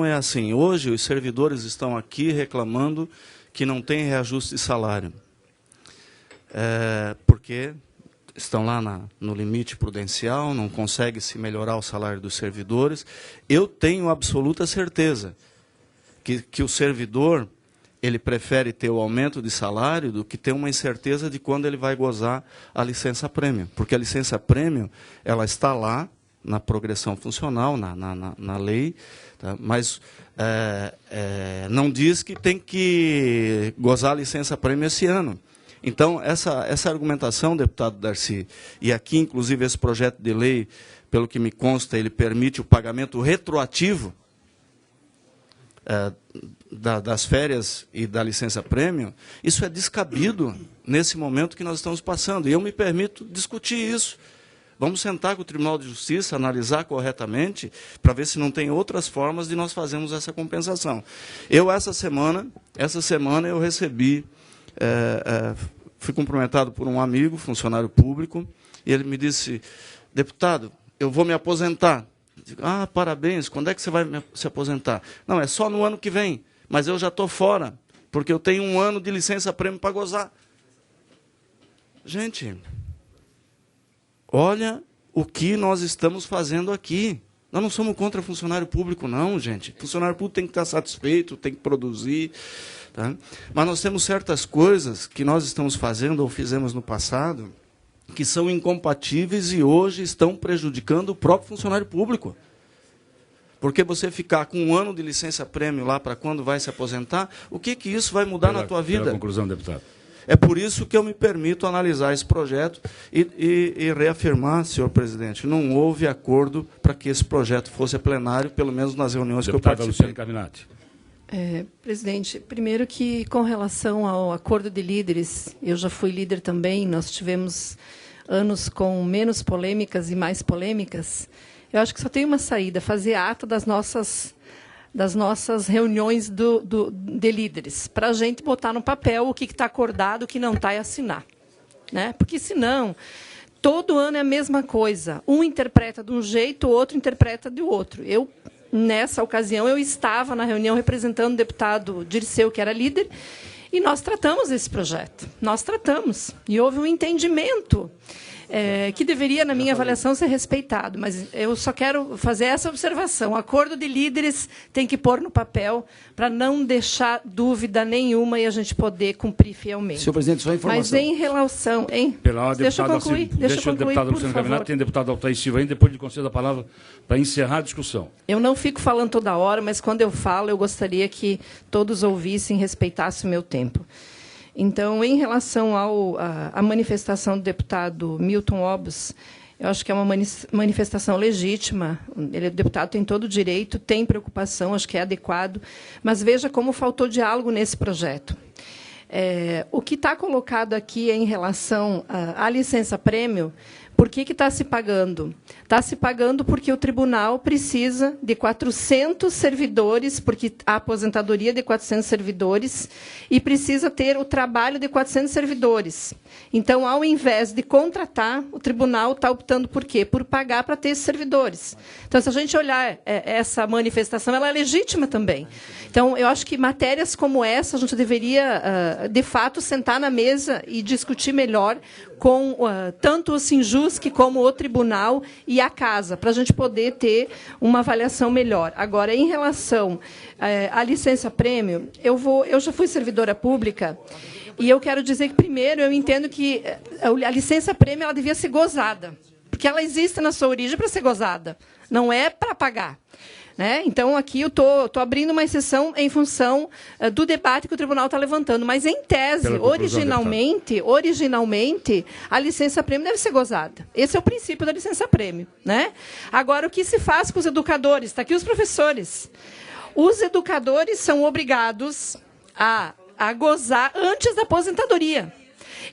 é assim, hoje os servidores estão aqui reclamando que não tem reajuste de salário, porque estão lá no limite prudencial, não consegue se melhorar o salário dos servidores. Eu tenho absoluta certeza que o servidor ele prefere ter o aumento de salário do que ter uma incerteza de quando ele vai gozar a licença-prêmio, porque a licença-prêmio ela está lá na progressão funcional, na lei, tá? Mas não diz que tem que gozar a licença-prêmio esse ano. Então, essa argumentação, deputado Darcy, e aqui, inclusive, esse projeto de lei, pelo que me consta, ele permite o pagamento retroativo das férias e da licença-prêmio, isso é descabido nesse momento que nós estamos passando. E eu me permito discutir isso. Vamos sentar com o Tribunal de Justiça, analisar corretamente, para ver se não tem outras formas de nós fazermos essa compensação. Eu, essa semana eu recebi, fui cumprimentado por um amigo, funcionário público, e ele me disse, deputado, eu vou me aposentar. Digo, parabéns, quando é que você vai se aposentar? Não, é só no ano que vem, mas eu já estou fora, porque eu tenho 1 ano de licença-prêmio para gozar. Gente, olha o que nós estamos fazendo aqui. Nós não somos contra funcionário público, não, gente. Funcionário público tem que estar satisfeito, tem que produzir. Tá? Mas nós temos certas coisas que nós estamos fazendo ou fizemos no passado que são incompatíveis e hoje estão prejudicando o próprio funcionário público. Porque você ficar com 1 ano de licença-prêmio lá para quando vai se aposentar, o que isso vai mudar na tua vida? Conclusão, deputado. É por isso que eu me permito analisar esse projeto e reafirmar, senhor presidente, não houve acordo para que esse projeto fosse a plenário, pelo menos nas reuniões que eu participei. Presidente, primeiro que com relação ao acordo de líderes, eu já fui líder também, nós tivemos anos com menos polêmicas e mais polêmicas. Eu acho que só tem uma saída, fazer ata das nossas reuniões de líderes, para a gente botar no papel o que está acordado, o que não está, e assinar. Né? Porque, senão, todo ano é a mesma coisa. Um interpreta de um jeito, o outro interpreta de outro. Nessa ocasião, eu estava na reunião representando o deputado Dirceu, que era líder, e nós tratamos esse projeto. Nós tratamos. E houve um entendimento que deveria, na minha avaliação, ser respeitado. Mas eu só quero fazer essa observação. O acordo de líderes tem que pôr no papel para não deixar dúvida nenhuma e a gente poder cumprir fielmente. Senhor presidente, só informação. Mas em relação... Deixa eu concluir, deixa o deputado Luciano Gavinati, tem o deputado Altair Silva ainda, depois de conceder a palavra para encerrar a discussão. Eu não fico falando toda hora, mas quando eu falo, eu gostaria que todos ouvissem e respeitassem o meu tempo. Então, em relação à manifestação do deputado Milton Obos, eu acho que é uma manifestação legítima. Ele, o deputado, tem todo o direito, tem preocupação, acho que é adequado, mas veja como faltou diálogo nesse projeto. O que está colocado aqui é em relação à licença-prêmio. Por que está se pagando? Está se pagando porque o tribunal precisa de 400 servidores, porque a aposentadoria é de 400 servidores, e precisa ter o trabalho de 400 servidores. Então, ao invés de contratar, o tribunal está optando por quê? Por pagar para ter esses servidores. Então, se a gente olhar essa manifestação, ela é legítima também. Então, eu acho que matérias como essa, a gente deveria, de fato, sentar na mesa e discutir melhor com tanto o Sinjusc como o tribunal e a casa, para a gente poder ter uma avaliação melhor. Agora, em relação à licença-prêmio, eu já fui servidora pública e eu quero dizer que, primeiro, eu entendo que a licença-prêmio ela devia ser gozada, porque ela existe na sua origem para ser gozada, não é para pagar. Né? Então, aqui eu estou abrindo uma exceção em função do debate que o tribunal está levantando. Mas, em tese, originalmente, a licença-prêmio deve ser gozada. Esse é o princípio da licença-prêmio. Né? Agora, o que se faz com os educadores? Está aqui os professores. Os educadores são obrigados a gozar antes da aposentadoria.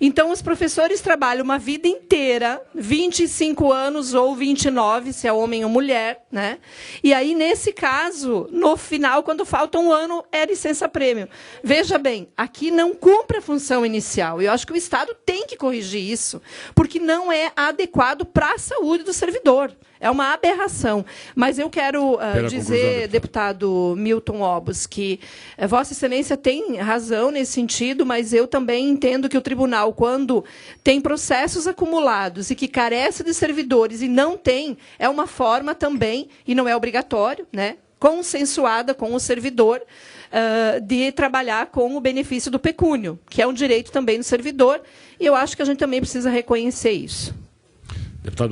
Então, os professores trabalham uma vida inteira, 25 anos ou 29, se é homem ou mulher, né? E aí, nesse caso, no final, quando falta 1 ano, é licença-prêmio. Veja bem, aqui não cumpre a função inicial. Eu acho que o Estado tem que corrigir isso, porque não é adequado para a saúde do servidor. É uma aberração. Mas eu quero dizer, deputado Milton Obos, que Vossa Excelência tem razão nesse sentido, mas eu também entendo que o tribunal, quando tem processos acumulados e que carece de servidores e não tem, é uma forma também, e não é obrigatório, né, consensuada com o servidor, de trabalhar com o benefício do pecúnio, que é um direito também do servidor, e eu acho que a gente também precisa reconhecer isso. Deputado